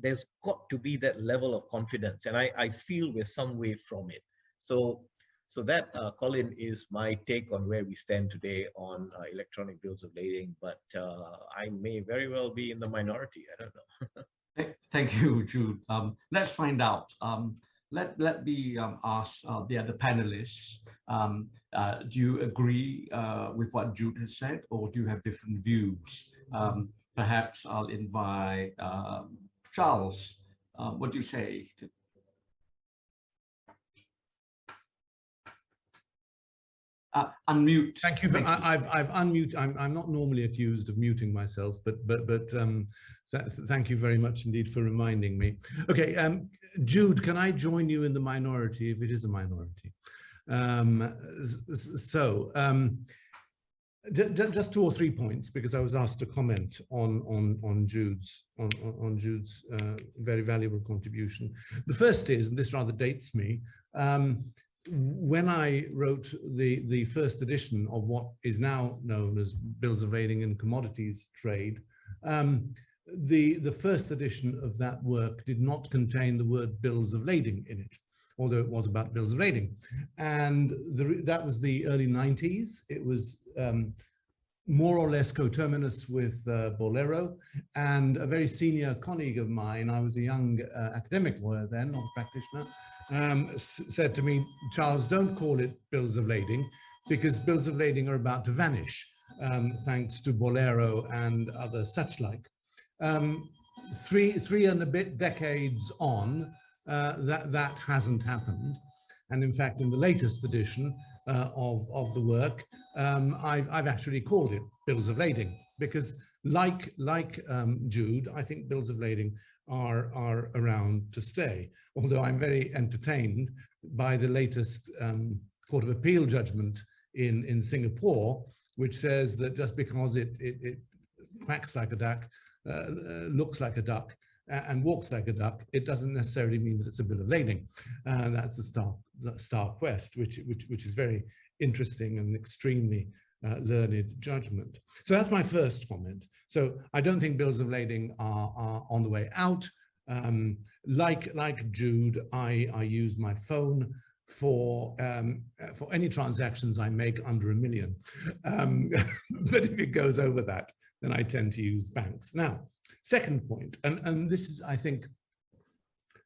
[SPEAKER 7] there's got to be that level of confidence, and I feel we're some way from it. So that, Colin, is my take on where we stand today on electronic bills of lading, but I may very well be in the minority. I don't know.
[SPEAKER 4] Thank you, Jude. Let's find out. Let me ask the other panelists. Do you agree with what Jude has said, or do you have different views? Perhaps I'll invite Charles. What do you say? Unmute.
[SPEAKER 8] Thank you. I've unmuted. I'm not normally accused of muting myself, but thank you very much indeed for reminding me. Okay, Jude, can I join you in the minority if it is a minority? Just 2 or 3 points, because I was asked to comment on Jude's very valuable contribution. The first is, and this rather dates me, when I wrote the first edition of what is now known as Bills of Lading and Commodities Trade, the first edition of that work did not contain the word bills of lading in it, although it was about bills of lading. And that was the early 90s. It was more or less coterminous with Bolero, and a very senior colleague of mine, I was a young academic lawyer then, not a practitioner, said to me, Charles, don't call it bills of lading, because bills of lading are about to vanish, thanks to Bolero and other such like. Three and a bit decades on, that hasn't happened. And in fact, in the latest edition of the work, I've actually called it bills of lading, because like Jude, I think bills of lading are around to stay. Although I'm very entertained by the latest Court of Appeal judgment in Singapore, which says that just because it quacks like a duck, looks like a duck, and walks like a duck, it doesn't necessarily mean that it's a bill of lading. And that's the Star Quest, which is very interesting and extremely learned judgment. So that's my first comment. So I don't think bills of lading are on the way out. Like Jude, I use my phone for any transactions I make under $1 million. But if it goes over that, then I tend to use banks. Now, second point, and this is, I think,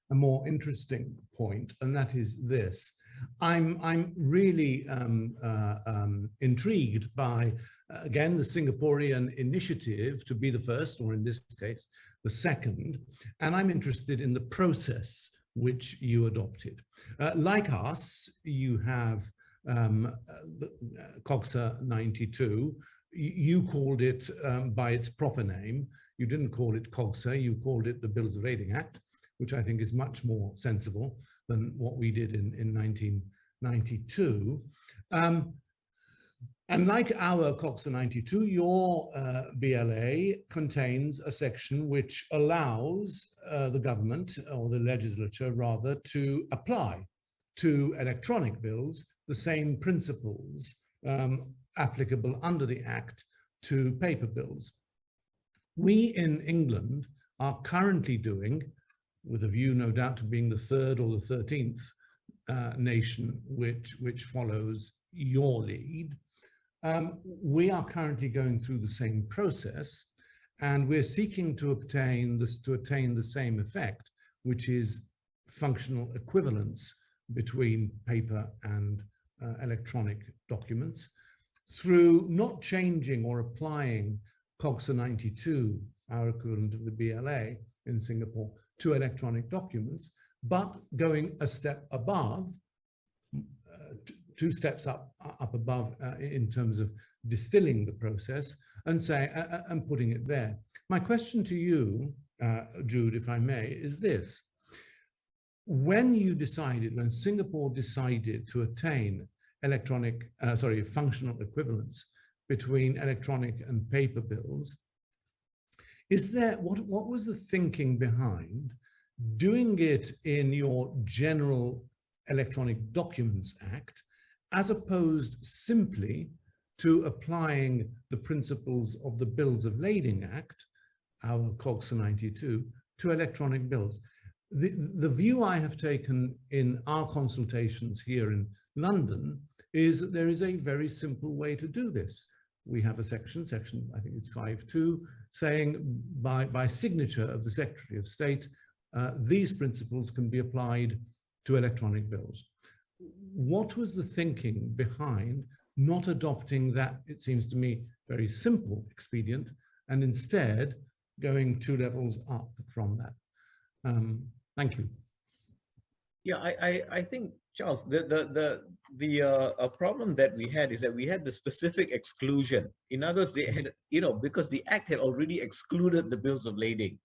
[SPEAKER 8] a more interesting point, and that is this. I'm really intrigued by, again, the Singaporean initiative to be the first, or in this case, the second, and I'm interested in the process which you adopted. Like us, you have COGSA 92. You called it by its proper name. You didn't call it COGSA, you called it the Bills of Lading Act, which I think is much more sensible than what we did in 1992. And like our COGSA 92, your BLA contains a section which allows the government, or the legislature rather, to apply to electronic bills the same principles applicable under the Act to paper bills. We in England are currently doing, with a view no doubt to being the 3rd or the 13th nation which follows your lead, we are currently going through the same process, and we're seeking to attain the same effect, which is functional equivalence between paper and electronic documents, through not changing or applying COGSA 92, our equivalent of the BLA in Singapore, to electronic documents, but going a step above, 2 steps up above in terms of distilling the process and putting it there. My question to you, Jude, if I may, is this. When Singapore decided to attain functional equivalence between electronic and paper bills, what was the thinking behind doing it in your General Electronic Documents Act, as opposed simply to applying the principles of the Bills of Lading Act, our COGSA 92, to electronic bills? The view I have taken in our consultations here in London is that there is a very simple way to do this. We have a section, I think it's 5.2, saying by signature of the Secretary of State, these principles can be applied to electronic bills. What was the thinking behind not adopting that, it seems to me, very simple expedient, and instead going 2 levels up from that? Thank you.
[SPEAKER 7] Yeah, I think, Charles, the problem that we had is that we had the specific exclusion. In other words, they had, because the Act had already excluded the bills of lading.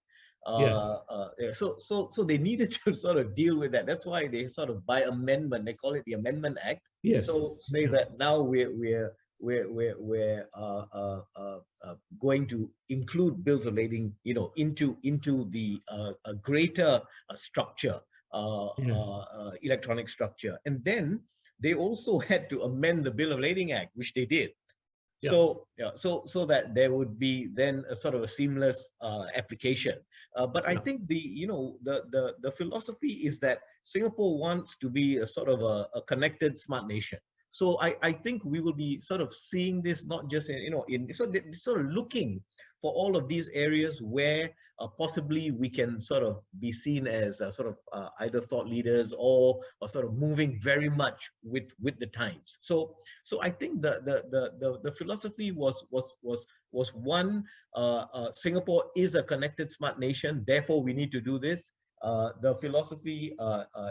[SPEAKER 7] So they needed to sort of deal with that. That's why they sort of, by amendment, they call it the Amendment Act.
[SPEAKER 8] Yes.
[SPEAKER 7] So say that now we're going to include bills of lading, into the greater structure, electronic structure. And then they also had to amend the Bill of Lading Act, which they did.
[SPEAKER 8] Yeah.
[SPEAKER 7] So, yeah, so that there would be then a sort of a seamless application. But I think the philosophy is that Singapore wants to be a sort of a connected smart nation. So I think we will be sort of seeing this not just in sort of looking for all of these areas where possibly we can sort of be seen as either thought leaders or sort of moving very much with the times. So I think the philosophy was one, Singapore is a connected smart nation, therefore we need to do this. The philosophy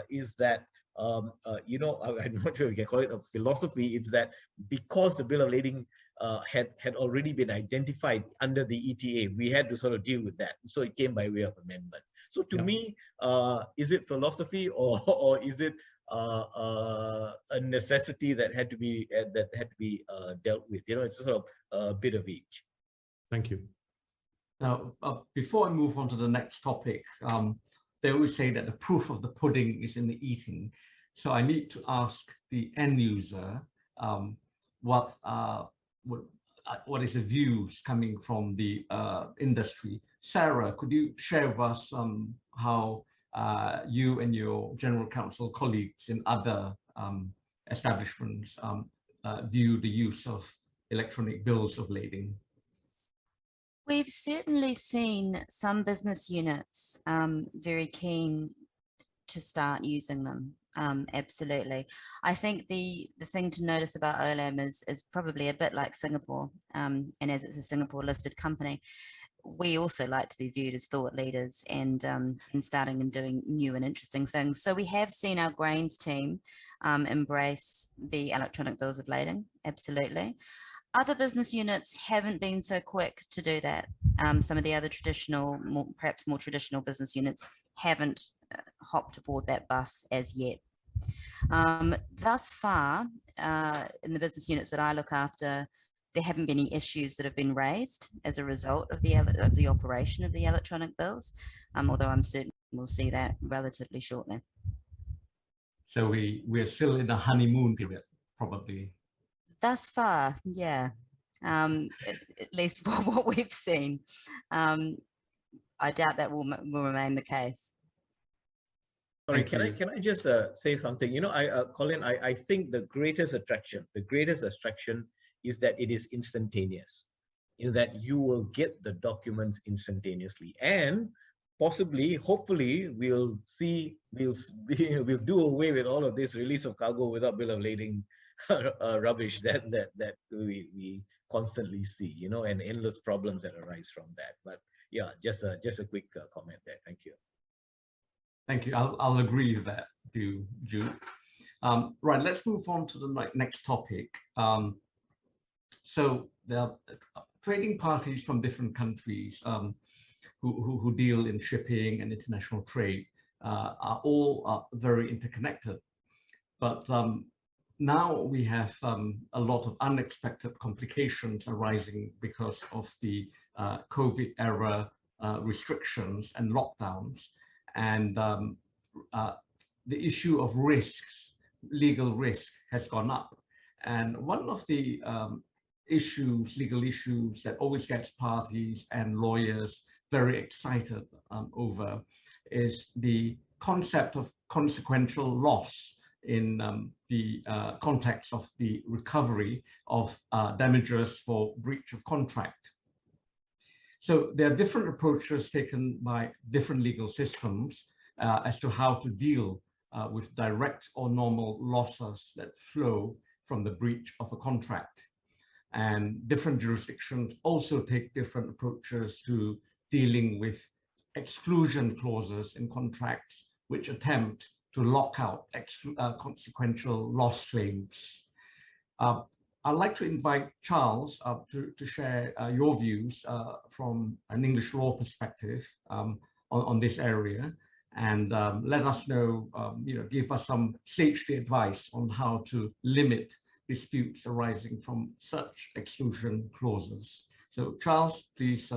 [SPEAKER 7] is that I'm not sure we can call it a philosophy. It's that because the Bill of Lading had already been identified under the ETA, we had to sort of deal with that. So it came by way of amendment. So to me, is it philosophy or is it a necessity that had to be dealt with? It's sort of a bit of each.
[SPEAKER 8] Thank you.
[SPEAKER 4] Now, before I move on to the next topic, they always say that the proof of the pudding is in the eating. So I need to ask the end user what is the views coming from the industry. Sarah, could you share with us how you and your general counsel colleagues in other establishments view the use of electronic bills of lading?
[SPEAKER 5] We've certainly seen some business units very keen to start using them. Absolutely. I think the thing to notice about OLAM is probably a bit like Singapore, and as it's a Singapore listed company, we also like to be viewed as thought leaders and starting and doing new and interesting things. So we have seen our grains team embrace the electronic bills of lading. Absolutely. Other business units haven't been so quick to do that. Some of the other traditional, perhaps more traditional business units haven't hopped aboard that bus as yet. Thus far, in the business units that I look after, there haven't been any issues that have been raised as a result of the operation of the electronic bills, although I'm certain we'll see that relatively shortly.
[SPEAKER 4] So we're still in a honeymoon period, probably.
[SPEAKER 5] Thus far, yeah, at least for what we've seen. I doubt that will remain the case.
[SPEAKER 7] Sorry, can I just say something? Colin, I think the greatest attraction is that it is instantaneous, is that you will get the documents instantaneously, and possibly, hopefully, we'll do away with all of this release of cargo without bill of lading rubbish that we constantly see, and endless problems that arise from that. But yeah, just a quick comment there. Thank you.
[SPEAKER 4] Thank you. I'll agree with that view, Jude. Right, let's move on to the next topic. So there are trading parties from different countries who deal in shipping and international trade are all very interconnected. But now we have a lot of unexpected complications arising because of the COVID era restrictions and lockdowns. And the issue of risks, legal risk, has gone up. And one of the legal issues that always gets parties and lawyers very excited over is the concept of consequential loss in the context of the recovery of damages for breach of contract. So there are different approaches taken by different legal systems as to how to deal with direct or normal losses that flow from the breach of a contract. And different jurisdictions also take different approaches to dealing with exclusion clauses in contracts which attempt to lock out consequential loss claims. I'd like to invite Charles to share your views from an English law perspective on this area, and let us know, give us some sage advice on how to limit disputes arising from such exclusion clauses. So Charles, please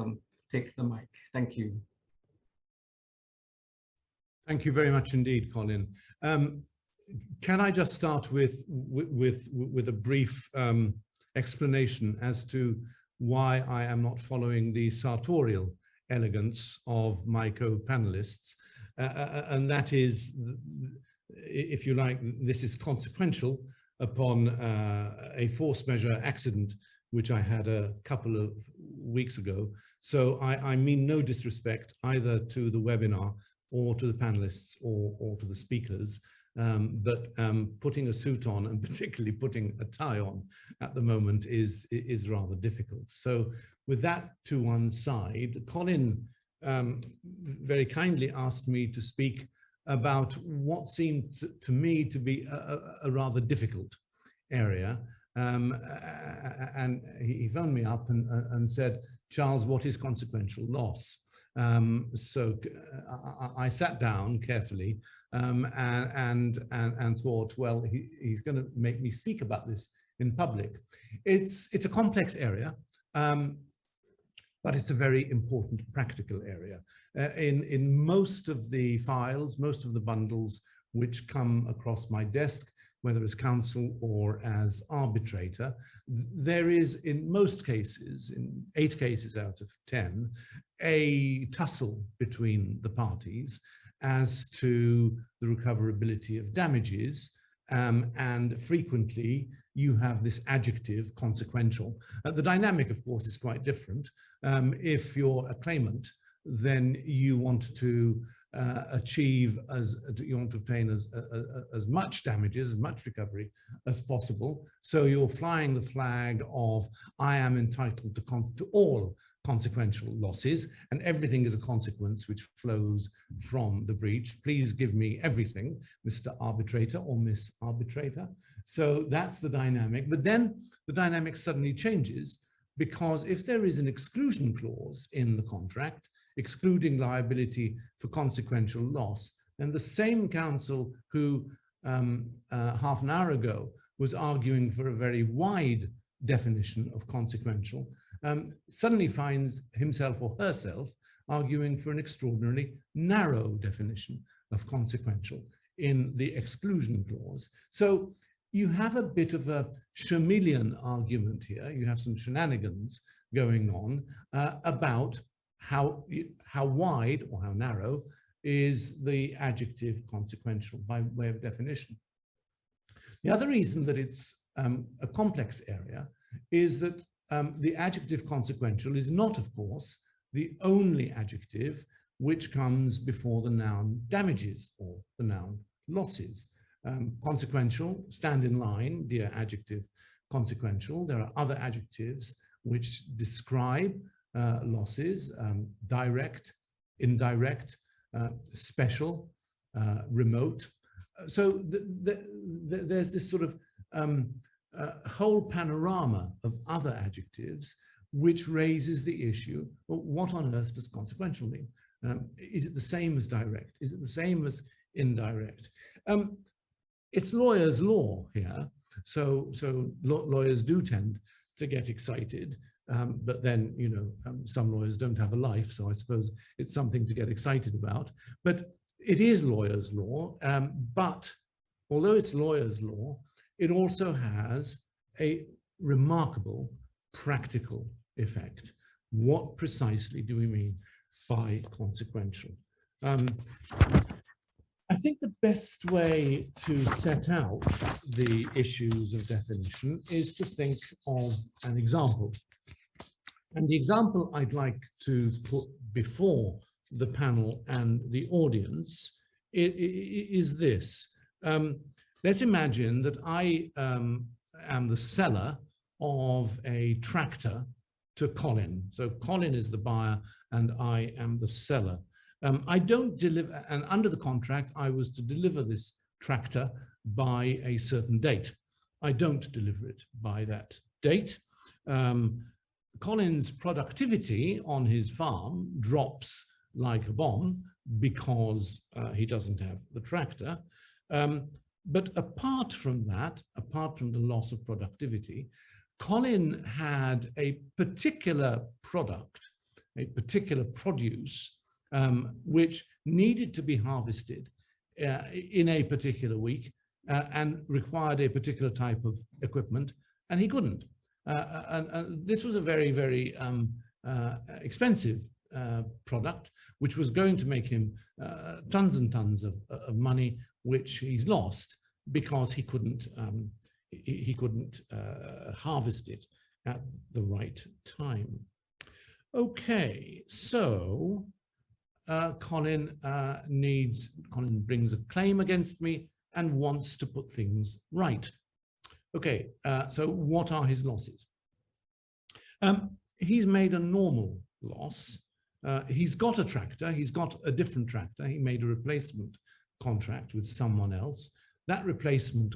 [SPEAKER 4] take the mic. Thank you.
[SPEAKER 8] Thank you very much indeed, Colin. can I just start with a brief explanation as to why I am not following the sartorial elegance of my co-panelists, and that is, if you like, this is consequential upon a force majeure accident which I had a couple of weeks ago. So I mean no disrespect either to the webinar or to the panelists or to the speakers, but putting a suit on, and particularly putting a tie on at the moment, is rather difficult. So with that to one side, Colin very kindly asked me to speak about what seemed to me to be a rather difficult area. And he phoned me up and said, Charles, what is consequential loss? So I sat down carefully and thought, well, he's going to make me speak about this in public. It's a complex area, but it's a very important practical area. In most of the files, most of the bundles which come across my desk, whether as counsel or as arbitrator, there is, in most cases, in 8 cases out of 10, a tussle between the parties as to the recoverability of damages, and frequently you have this adjective consequential. The dynamic, of course, is quite different. If you're a claimant, then you want to you want to obtain as much damages, as much recovery as possible. So you're flying the flag of, I am entitled to all consequential losses, and everything is a consequence which flows from the breach. Please give me everything, Mr. Arbitrator or Miss Arbitrator. So that's the dynamic. But then the dynamic suddenly changes, because if there is an exclusion clause in the contract, excluding liability for consequential loss, then the same counsel who half an hour ago was arguing for a very wide definition of consequential suddenly finds himself or herself arguing for an extraordinarily narrow definition of consequential in the exclusion clause. So you have a bit of a chameleon argument here. You have some shenanigans going on about how wide or how narrow is the adjective consequential by way of definition. The other reason that it's a complex area is that the adjective consequential is not, of course, the only adjective which comes before the noun damages or the noun losses. Consequential, stand in line, dear adjective consequential. There are other adjectives which describe losses, direct, indirect, special, remote. So there's this sort of whole panorama of other adjectives which raises the issue, well, what on earth does consequential mean? Is it the same as direct? Is it the same as indirect? It's lawyers' law here, so lawyers do tend to get excited, but then, you know, some lawyers don't have a life, so I suppose it's something to get excited about. But it is lawyers' law, but although it's lawyers' law, it also has a remarkable practical effect. What precisely do we mean by consequential? I think the best way to set out the issues of definition is to think of an example. And the example I'd like to put before the panel and the audience is this. Let's imagine that I am the seller of a tractor to Colin. So Colin is the buyer and I am the seller. I don't deliver, and under the contract, I was to deliver this tractor by a certain date. I don't deliver it by that date. Colin's productivity on his farm drops like a bomb because he doesn't have the tractor. But apart from that, apart from the loss of productivity, Colin had a particular product, a particular produce, which needed to be harvested in a particular week and required a particular type of equipment, and he couldn't. And this was a very, very expensive product, which was going to make him tons and tons of money, which he's lost because he couldn't harvest it at the right time. Okay, so Colin brings a claim against me and wants to put things right. Okay, so what are his losses? He's made a normal loss. He's got a tractor, he's got a different tractor. He made a replacement contract with someone else. That replacement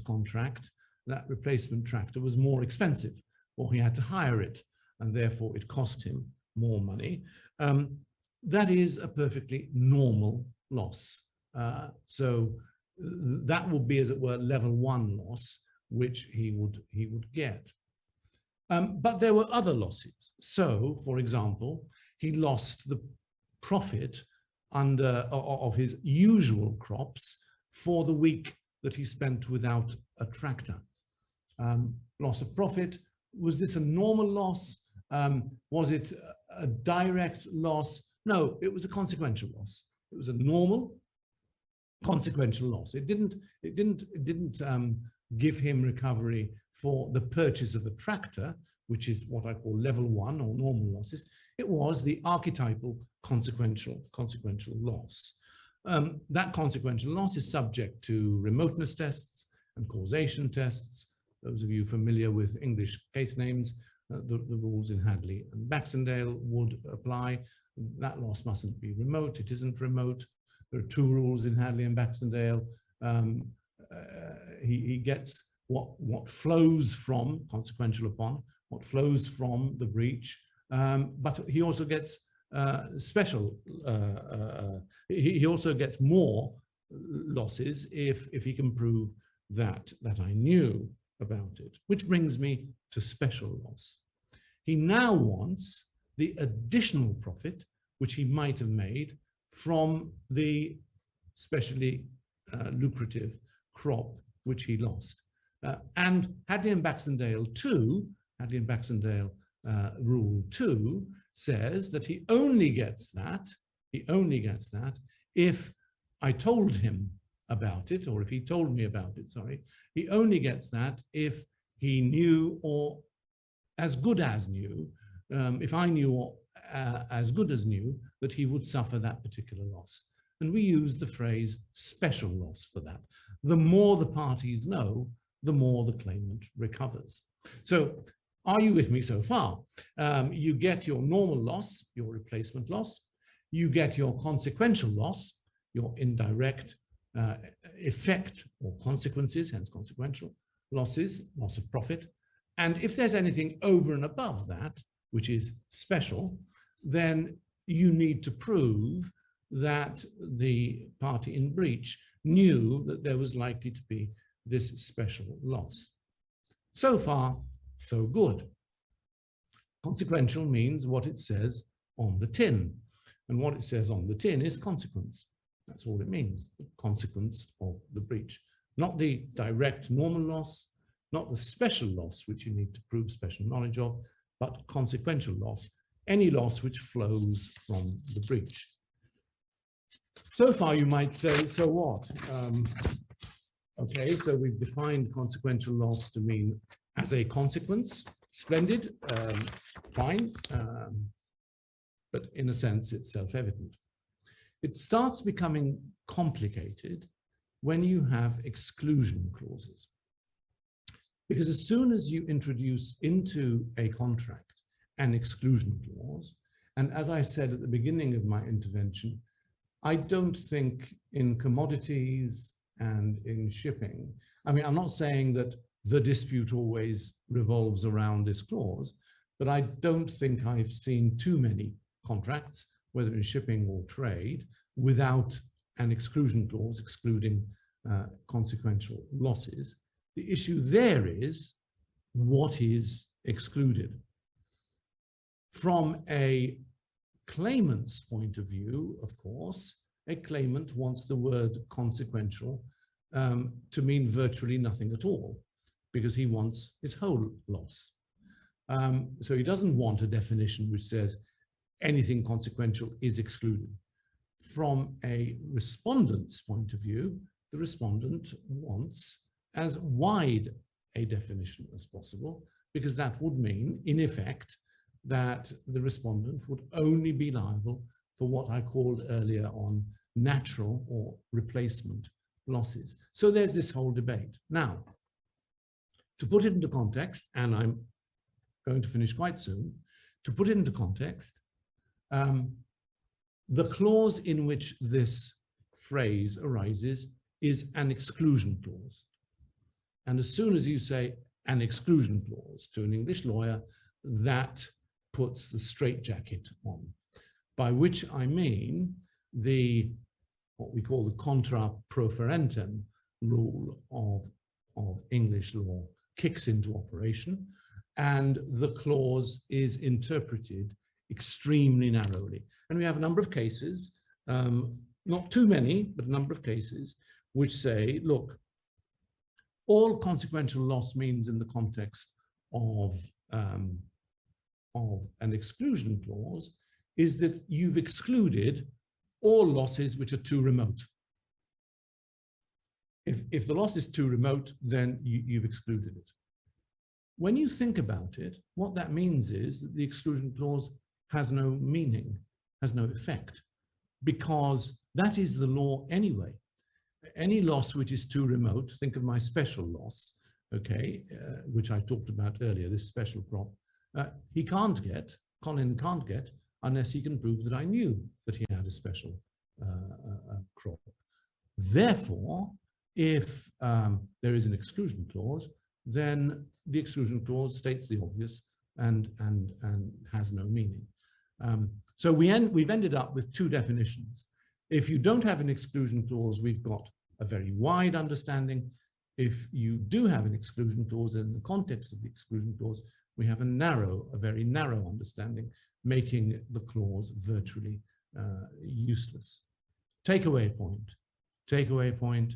[SPEAKER 8] tractor was more expensive, or he had to hire it, and therefore it cost him more money. That is a perfectly normal loss. So that would be, as it were, level 1 loss, which he would get. But there were other losses. So, for example, he lost the profit of his usual crops for the week that he spent without a tractor. Loss of profit. Was this a normal loss? Was it a direct loss? No, it was a consequential loss. It was a normal consequential loss. It didn't give him recovery for the purchase of a tractor, which is what I call level 1 or normal losses. It was the archetypal consequential loss. That consequential loss is subject to remoteness tests and causation tests. Those of you familiar with English case names, the rules in Hadley and Baxendale would apply. That loss mustn't be remote. It isn't remote. There are 2 rules in Hadley and Baxendale. He gets what flows from, consequential upon, what flows from the breach, but he also gets special, he also gets more losses if he can prove that I knew about it, which brings me to special loss. He now wants the additional profit which he might have made from the specially lucrative crop which he lost. And Hadley and Baxendale 2, Hadley and Baxendale Rule 2 says that he only gets that if I told him about it, or if he told me about it, sorry. He only gets that if he knew, or as good as knew, if I knew or as good as knew that he would suffer that particular loss. And we use the phrase special loss for that. The more the parties know, the more the claimant recovers. So are you with me so far? You get your normal loss, your replacement loss. You get your consequential loss, your indirect effect or consequences, hence consequential losses, loss of profit. And if there's anything over and above that, which is special, then you need to prove that the party in breach knew that there was likely to be this special loss. So far, so good. Consequential means what it says on the tin. And what it says on the tin is consequence. That's all it means, the consequence of the breach. Not the direct normal loss, not the special loss, which you need to prove special knowledge of, but consequential loss, any loss which flows from the breach. So far, you might say, so what? Okay, so we've defined consequential loss to mean as a consequence. Splendid, fine, but in a sense, it's self-evident. It starts becoming complicated when you have exclusion clauses. Because as soon as you introduce into a contract an exclusion clause, and as I said at the beginning of my intervention, I don't think in commodities and in shipping, I mean, I'm not saying that the dispute always revolves around this clause, but I don't think I've seen too many contracts, whether in shipping or trade, without an exclusion clause excluding consequential losses. The issue there is what is excluded. From a claimant's point of view, of course, a claimant wants the word consequential to mean virtually nothing at all, because he wants his whole loss. So he doesn't want a definition which says anything consequential is excluded. From a respondent's point of view, the respondent wants as wide a definition as possible, because that would mean, in effect, that the respondent would only be liable for what I called earlier on natural or replacement losses. So there's this whole debate. Now, to put it into context, and I'm going to finish quite soon, to put it into context, the clause in which this phrase arises is an exclusion clause. And as soon as you say an exclusion clause to an English lawyer, that puts the straitjacket on, by which I mean what we call the contra proferentem rule of English law kicks into operation, and the clause is interpreted extremely narrowly. And we have a number of cases, not too many, but a number of cases, which say, look, all consequential loss means in the context of an exclusion clause is that you've excluded all losses which are too remote. If the loss is too remote, then you've excluded it. When you think about it, what that means is that the exclusion clause has no meaning, has no effect, because that is the law anyway. Any loss which is too remote, think of my special loss, okay, which I talked about earlier, this special crop, he can't get, Colin can't get, unless he can prove that I knew that he had a special crop. Therefore, if there is an exclusion clause, then the exclusion clause states the obvious and has no meaning. So we've ended up with two definitions. If you don't have an exclusion clause, we've got a very wide understanding. If you do have an exclusion clause, in the context of the exclusion clause, we have a very narrow understanding, making the clause virtually useless. Takeaway point,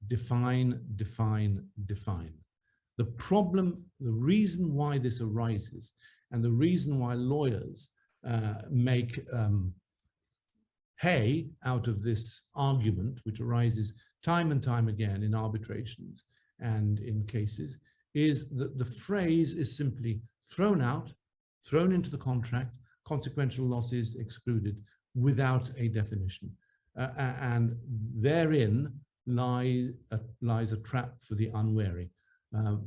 [SPEAKER 8] define, define, define. The problem, the reason why this arises, and the reason why lawyers make hay out of this argument, which arises time and time again in arbitrations and in cases, is that the phrase is simply thrown out, thrown into the contract, consequential losses excluded, without a definition. And therein lies a trap for the unwary.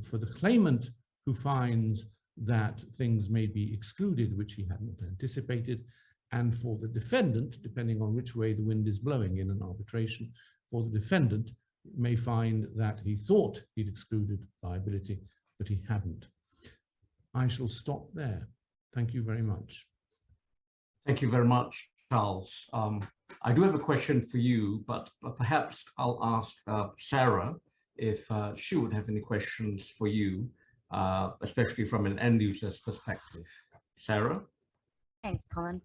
[SPEAKER 8] For the claimant who finds that things may be excluded which he hadn't anticipated, and for the defendant, depending on which way the wind is blowing in an arbitration, for the defendant may find that he thought he'd excluded liability, but he hadn't. I shall stop there. Thank you very much.
[SPEAKER 4] Thank you very much, Charles. I do have a question for you, but perhaps I'll ask Sarah if she would have any questions for you, especially from an end user's perspective. Sarah?
[SPEAKER 5] Thanks, Colin.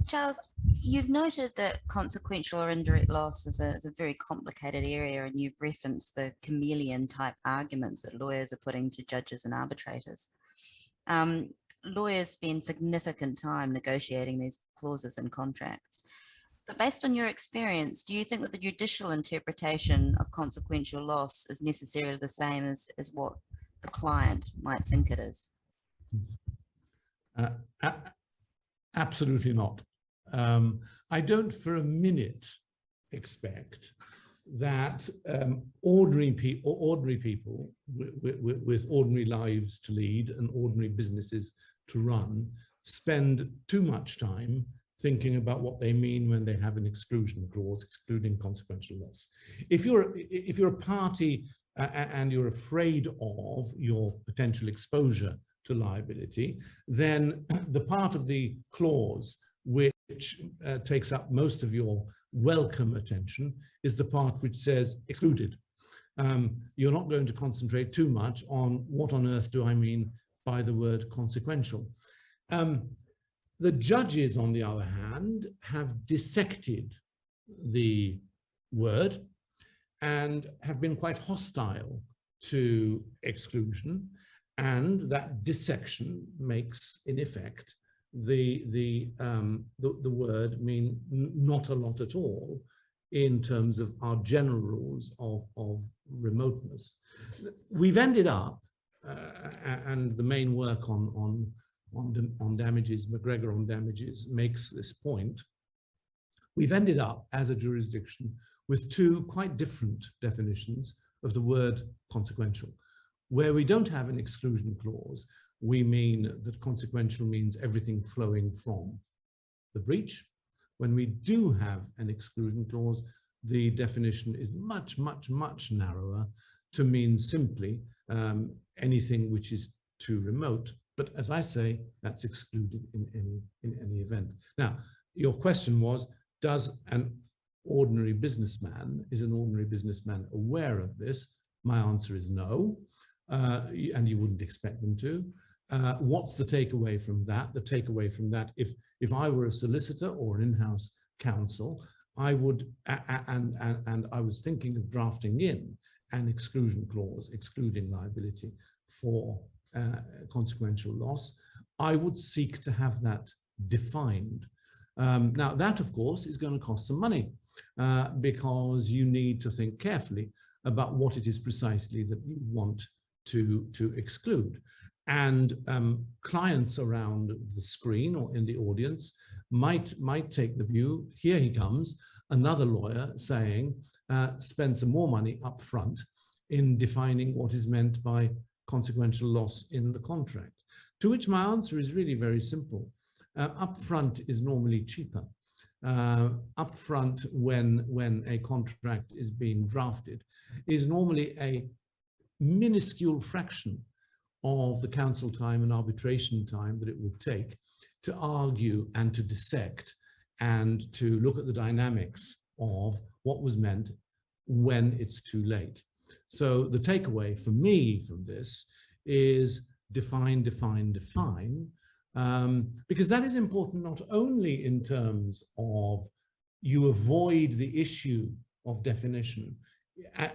[SPEAKER 5] Charles, you've noted that consequential or indirect loss is a very complicated area, and you've referenced the chameleon type arguments that lawyers are putting to judges and arbitrators. Lawyers spend significant time negotiating these clauses in contracts. But based on your experience, do you think that the judicial interpretation of consequential loss is necessarily the same as what the client might think it is?
[SPEAKER 8] Absolutely not. I don't for a minute expect that ordinary people with ordinary lives to lead and ordinary businesses to run spend too much time thinking about what they mean when they have an exclusion clause excluding consequential loss. If you're a party and you're afraid of your potential exposure to liability, then the part of the clause which takes up most of your welcome attention is the part which says excluded. You're not going to concentrate too much on what on earth do I mean by the word consequential. The judges, on the other hand, have dissected the word and have been quite hostile to exclusion, and that dissection makes, in effect, the word mean not a lot at all in terms of our general rules of remoteness. We've ended up, and the main work on damages, McGregor on damages, makes this point. We've ended up as a jurisdiction with two quite different definitions of the word consequential. Where we don't have an exclusion clause, we mean that consequential means everything flowing from the breach. When we do have an exclusion clause, the definition is much, much, much narrower to mean simply anything which is too remote. But as I say, that's excluded in any event. Now, your question was, is an ordinary businessman aware of this? My answer is no, and you wouldn't expect them to. What's the takeaway from that? The takeaway from that, if I were a solicitor or an in-house counsel, I would, and I was thinking of drafting in an exclusion clause excluding liability for consequential loss, I would seek to have that defined. Now that, of course, is going to cost some money because you need to think carefully about what it is precisely that you want to exclude. And clients around the screen or in the audience might take the view, here he comes, another lawyer saying, spend some more money up front in defining what is meant by consequential loss in the contract. To which my answer is really very simple. Upfront is normally cheaper. Upfront, when a contract is being drafted, is normally a minuscule fraction of the counsel time and arbitration time that it would take to argue and to dissect and to look at the dynamics of what was meant when it's too late. So the takeaway for me from this is define, define, define, because that is important not only in terms of you avoid the issue of definition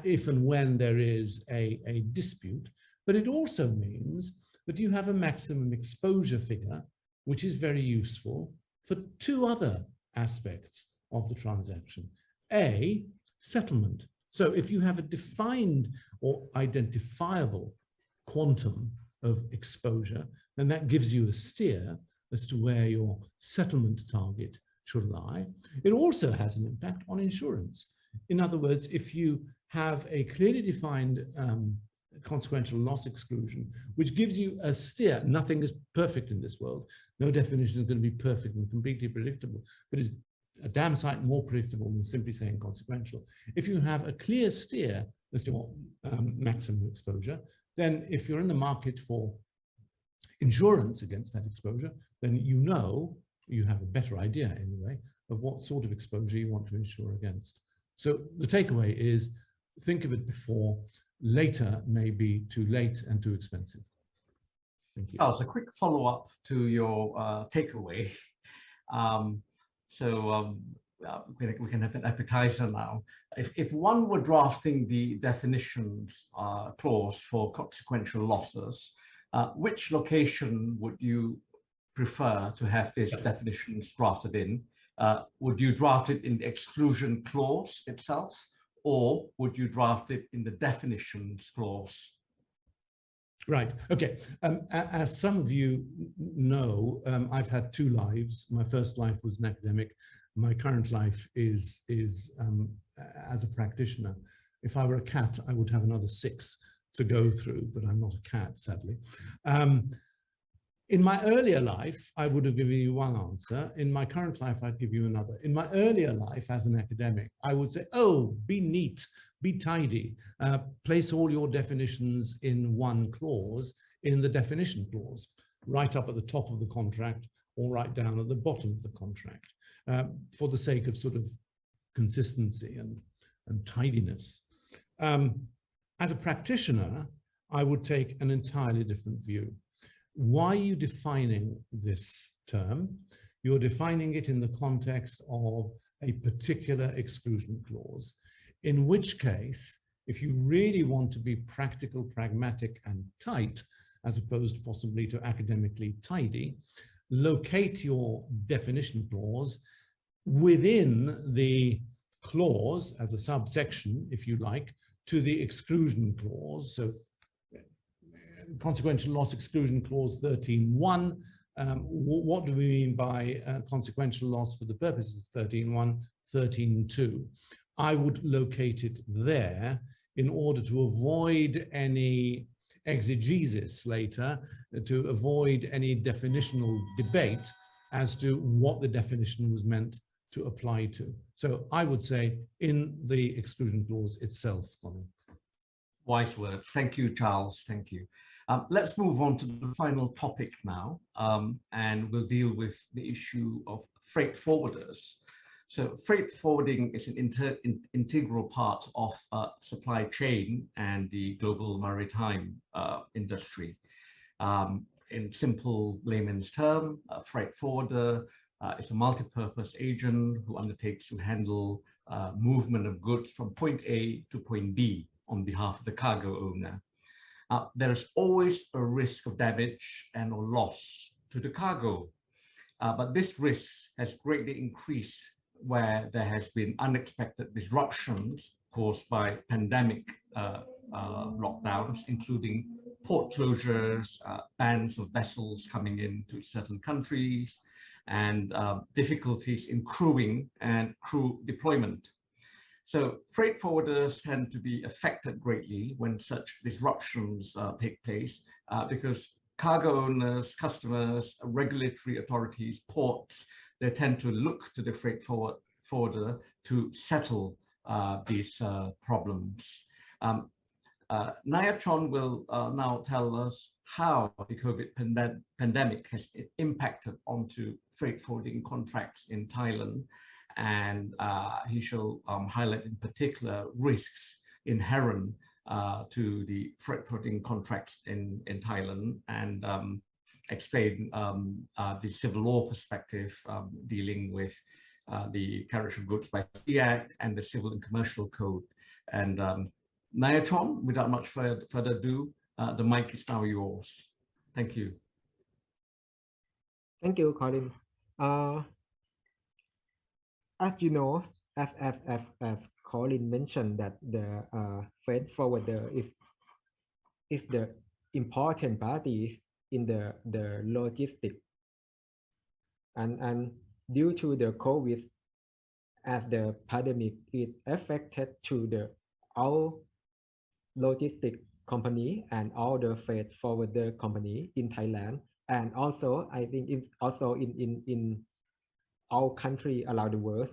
[SPEAKER 8] if and when there is a dispute, but it also means that you have a maximum exposure figure, which is very useful for two other aspects of the transaction. A, settlement. So if you have a defined or identifiable quantum of exposure, then that gives you a steer as to where your settlement target should lie. It also has an impact on insurance. In other words, if you have a clearly defined consequential loss exclusion, which gives you a steer, nothing is perfect in this world. No definition is going to be perfect and completely predictable, but it's a damn sight more predictable than simply saying consequential. If you have a clear steer as to what maximum exposure, then if you're in the market for insurance against that exposure, then you know, you have a better idea anyway, of what sort of exposure you want to insure against. So the takeaway is, think of it before, later may be too late and too expensive. Thank you.
[SPEAKER 4] Charles, a quick follow-up to your takeaway. We can have an appetizer now. If one were drafting the definitions clause for consequential losses, which location would you prefer to have these definitions drafted in? Would you draft it in the exclusion clause itself, or would you draft it in the definitions clause?
[SPEAKER 8] Right, okay. As some of you know, I've had two lives. My first life was an academic. My current life is as a practitioner. If I were a cat, I would have another 6 to go through, but I'm not a cat, sadly. In my earlier life, I would have given you one answer. In my current life, I'd give you another. In my earlier life as an academic, I would say, oh, be neat, be tidy, place all your definitions in one clause, in the definition clause, right up at the top of the contract or right down at the bottom of the contract, for the sake of sort of consistency and tidiness. As a practitioner, I would take an entirely different view. Why are you defining this term? You're defining it in the context of a particular exclusion clause. in which case, if you really want to be practical, pragmatic, and tight, as opposed possibly to academically tidy, locate your definition clause within the clause as a subsection, if you like, to the exclusion clause. So consequential loss exclusion clause 13.1. What do we mean by consequential loss for the purposes of 13.1, 13.2? I would locate it there in order to avoid any exegesis later, to avoid any definitional debate as to what the definition was meant to apply to. So I would say in the exclusion clause itself, Colin.
[SPEAKER 4] Wise words. Thank you, Charles. Thank you. Let's move on to the final topic now, and we'll deal with the issue of freight forwarders. So freight forwarding is an integral part of supply chain and the global maritime industry. In simple layman's term, a freight forwarder is a multi-purpose agent who undertakes to handle movement of goods from point A to point B on behalf of the cargo owner. There is always a risk of damage and or loss to the cargo, but this risk has greatly increased where there has been unexpected disruptions caused by pandemic lockdowns, including port closures, bans of vessels coming into certain countries, and difficulties in crewing and crew deployment. So freight forwarders tend to be affected greatly when such disruptions take place because cargo owners, customers, regulatory authorities, ports, they tend to look to the freight forwarder to settle these problems. Nayachon will now tell us how the COVID pandemic has impacted onto freight forwarding contracts in Thailand, and he shall highlight in particular risks inherent to the freight forwarding contracts in Thailand, and explain the civil law perspective dealing with the carriage of goods by THAC and the Civil and Commercial Code. And Nayachon, without much further ado, the mic is now yours. Thank you.
[SPEAKER 6] Thank you, Colin. As you know, as Colin mentioned, that the freight forwarder is the important party in the logistics, and due to the COVID, as the pandemic, it affected to the all logistic company and all the freight forwarder company in Thailand, and also I think it's also in all country around the world.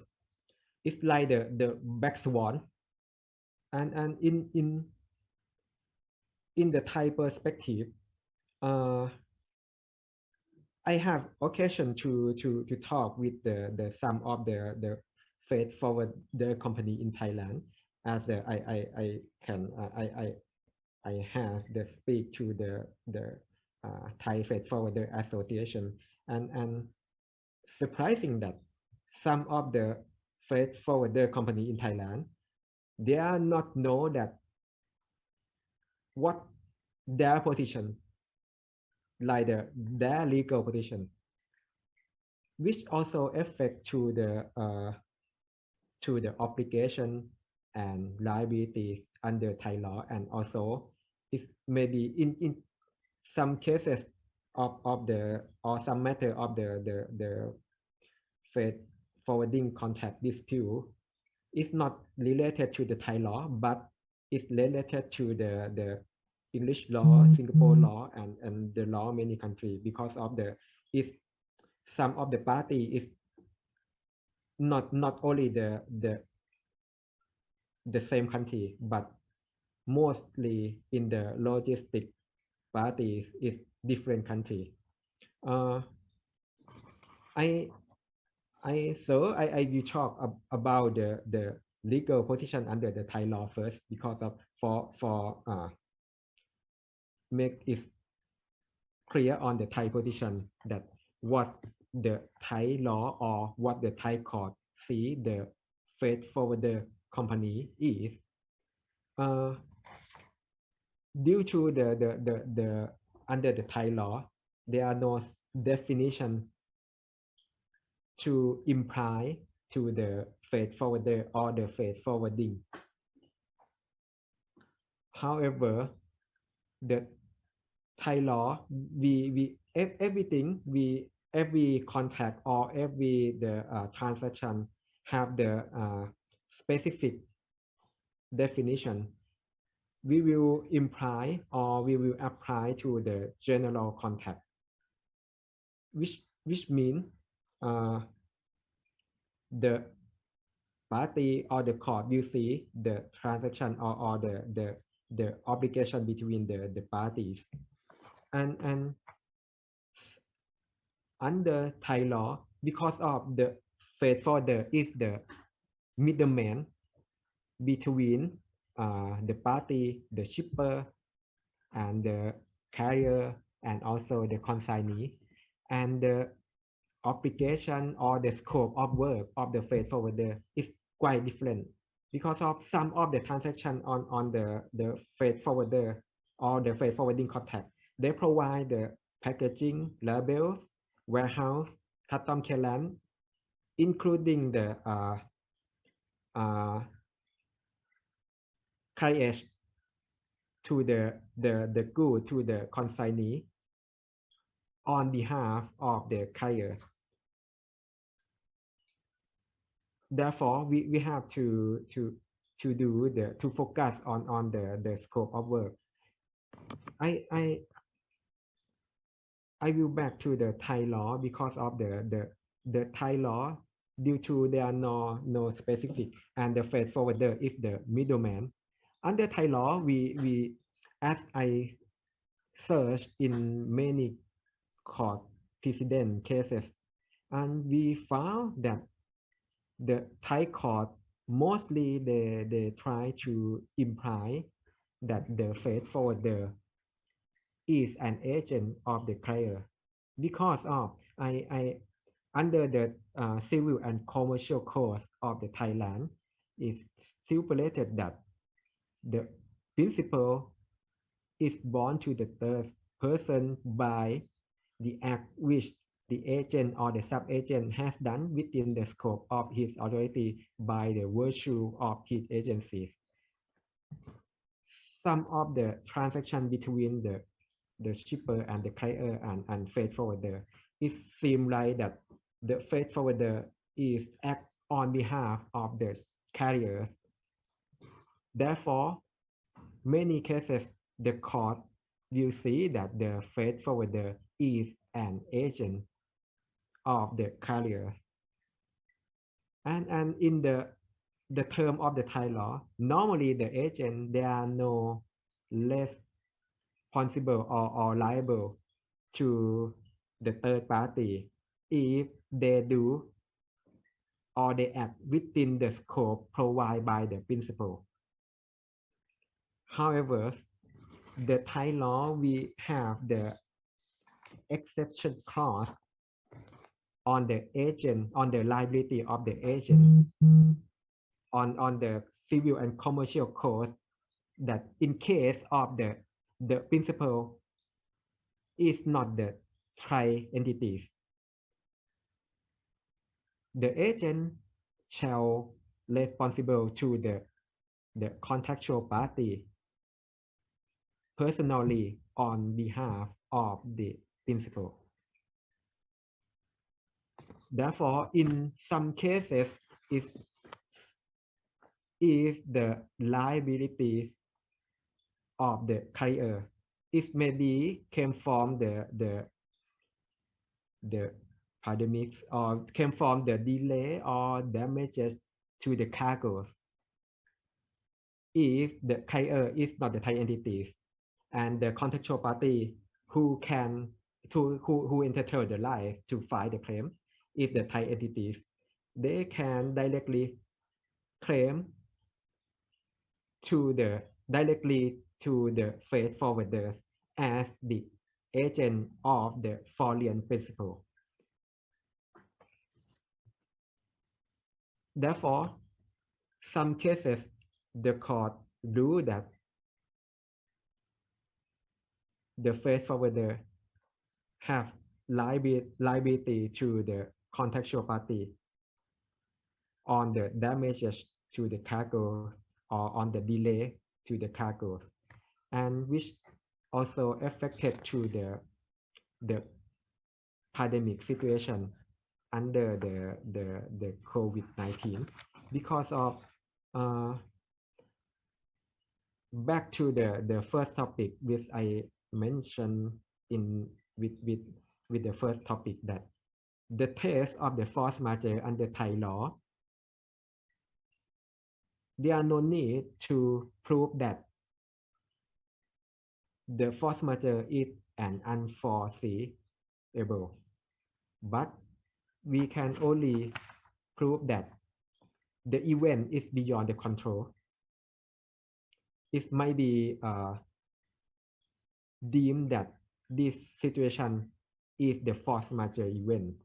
[SPEAKER 6] It's like the black swan, and in the Thai perspective, I have occasion to talk with the some of the freight forwarder company in Thailand, as I have the speak to the Thai Freight Forwarder Association, and surprising that some of the freight forwarder company in Thailand, they are not know that what their position, like their legal position, which also affect to the obligation and liabilities under Thai law, and also it maybe in some cases of the, or some matter of the freight forwarding contract dispute is not related to the Thai law, but it's related to the English law, Singapore law, and the law many countries, because of the, if some of the party is not only the same country, but mostly in the logistic parties is different country. I will talk about the legal position under the Thai law first, because of for make it clear on the Thai position, that what the Thai law or what the Thai court see the freight forwarder company is due to the under the Thai law, there are no definition to imply to the freight forwarder or the freight forwarding. However, the Thai law, every contract or every transaction have the specific definition. We will imply or we will apply to the general contract, which means the party or the court will see the transaction or the obligation between the parties, and under Thai law, because of the freight forwarder is the middleman between the party, the shipper, and the carrier, and also the consignee, and the obligation or the scope of work of the freight forwarder is quite different because of some of the transaction on the freight forwarder or the freight forwarding contract. They provide the packaging, labels, warehouse, custom clearance, including the carriage to the good to the consignee on behalf of the carrier. Therefore, we have to focus on the scope of work. I will back to the Thai law because of the Thai law, due to there are no specific, and the freight forwarder is the middleman. Under Thai law, we as I search in many court precedent cases, and we found that the Thai court mostly they try to imply that the freight forwarder is an agent of the carrier, because of I under the civil and commercial code of the Thailand is stipulated that the principal is born to the third person by the act which the agent or the sub-agent has done within the scope of his authority by the virtue of his agency. Some of the transaction between the shipper and the carrier and freight forwarder, it seems like that the freight forwarder is act on behalf of the carriers. Therefore, many cases the court will see that the freight forwarder is an agent of the carriers. And in the term of the Thai law, normally the agent, they are no less responsible or liable to the third party if they do or they act within the scope provided by the principal. However, the Thai law, we have the exception clause on the agent, on the liability of the agent, on the civil and commercial code, that in case of the principal is not the Thai entities, the agent shall responsible to the contractual party personally on behalf of the principal. Therefore, in some cases, if the liabilities of the carrier, it maybe came from the pandemics or came from the delay or damages to the cargoes. If the carrier is not the Thai entities, and the contractual party who entitled the right to file the claim is the Thai entities, they can directly claim directly to the freight forwarders as the agent of the foreign principal. Therefore, some cases, the court rule that the freight forwarder have liability to the contractual party on the damages to the cargo or on the delay to the cargo, and which also affected to the pandemic situation under the COVID-19 because of back to the first topic which I mentioned in with the first topic, that the test of the force majeure under Thai law, there are no need to prove that the force majeure is an unforeseeable, but we can only prove that the event is beyond the control. It might be deemed that this situation is the force majeure event,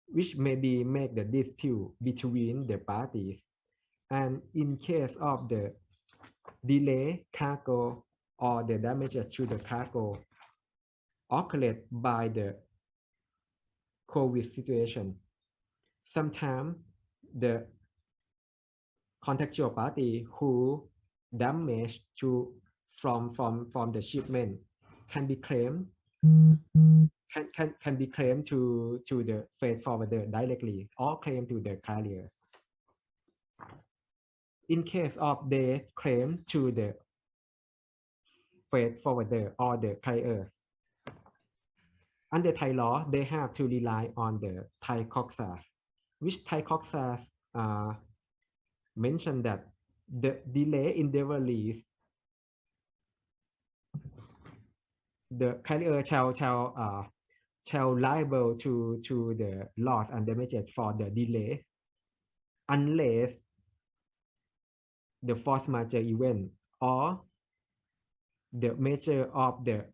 [SPEAKER 6] which maybe make the dispute between the parties. And in case of the delay cargo or the damages to the cargo occurred by the COVID situation, sometimes the contractual party who damage to from the shipment can be claimed can be claimed to the freight forwarder directly or claim to the carrier. In case of they claim to the freight forwarder or the carrier, under Thai law, they have to rely on the Thai COXAS, which Thai COXAS mentioned that the delay in the release, the carrier shall liable to the loss and damages for the delay unless the force majeure event or the measure of the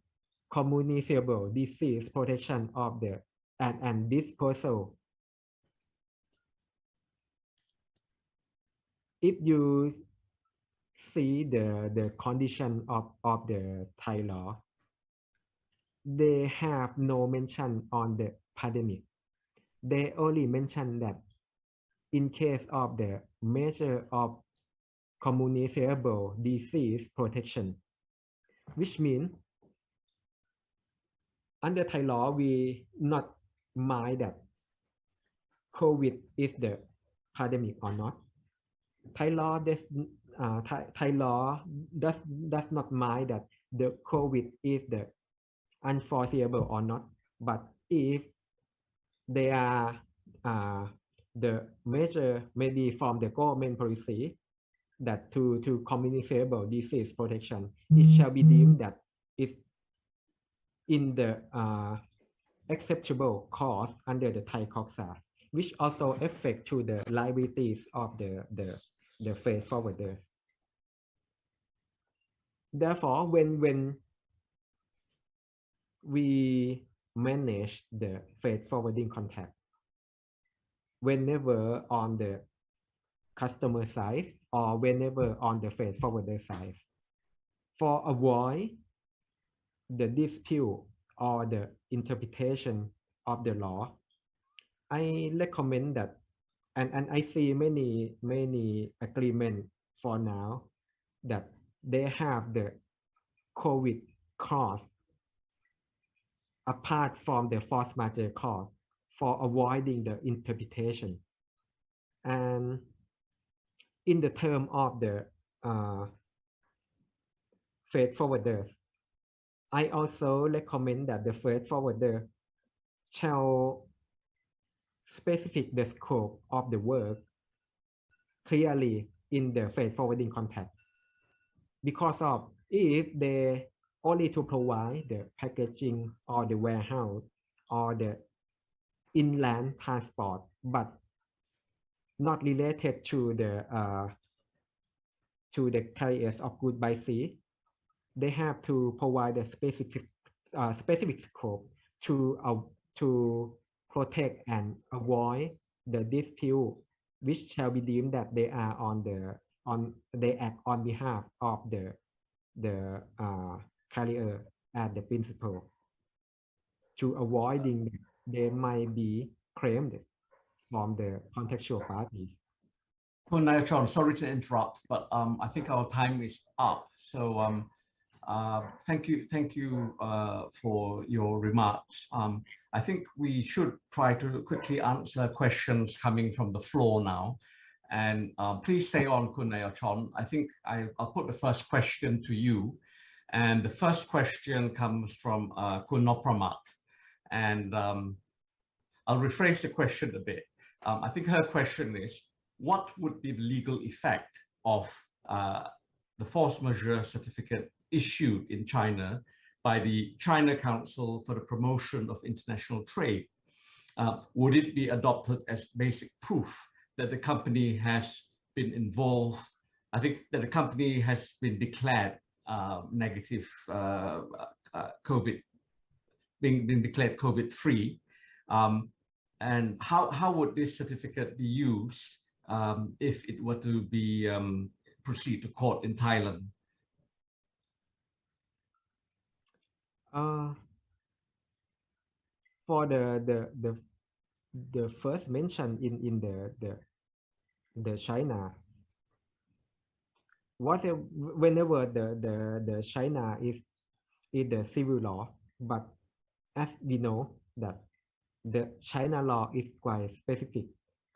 [SPEAKER 6] communicable disease protection of the and disposal. If you see the condition of the Thai law, they have no mention on the pandemic. They only mention that in case of the measure of communicable disease protection, which means under Thai law, we not mind that COVID is the pandemic or not. Thai law does not mind that the COVID is the unforeseeable or not. But if they are the measure maybe from the government policy that to communicable disease protection, it shall be deemed that it's in the acceptable cause under the Thai COXA, which also affect to the liabilities of the freight forwarders. Therefore, when we manage the freight forwarding contract, whenever on the customer side or whenever on the freight forwarder side, for avoid the dispute or the interpretation of the law, I recommend that, and I see many agreements for now that they have the COVID clause apart from the force majeure clause for avoiding the interpretation. And in the term of the freight forwarders, I also recommend that the freight forwarder shall specify the scope of the work clearly in the freight forwarding contract. Because of if they only to provide the packaging or the warehouse or the inland transport, but not related to the carriers of goods by sea, they have to provide a specific scope to protect and avoid the dispute which shall be deemed that they are they act on behalf of the carrier and the principal, to avoiding that they might be claimed from the contractual parties.
[SPEAKER 4] John, sorry to interrupt, but I think our time is up. So thank you for your remarks. I think we should try to quickly answer questions coming from the floor now. And please stay on, Kun Chon. I think I'll put the first question to you. And the first question comes from Kun Nopramat. And I'll rephrase the question a bit. I think her question is, what would be the legal effect of the force majeure certificate issued in China by the China Council for the Promotion of International Trade? Would it be adopted as basic proof that the company has been involved? I think that the company has been declared negative COVID, being declared COVID-free. And how would this certificate be used if it were to be proceed to court in Thailand?
[SPEAKER 6] For the first mention in the China, whenever the China is the civil law, but as we know that the China law is quite specific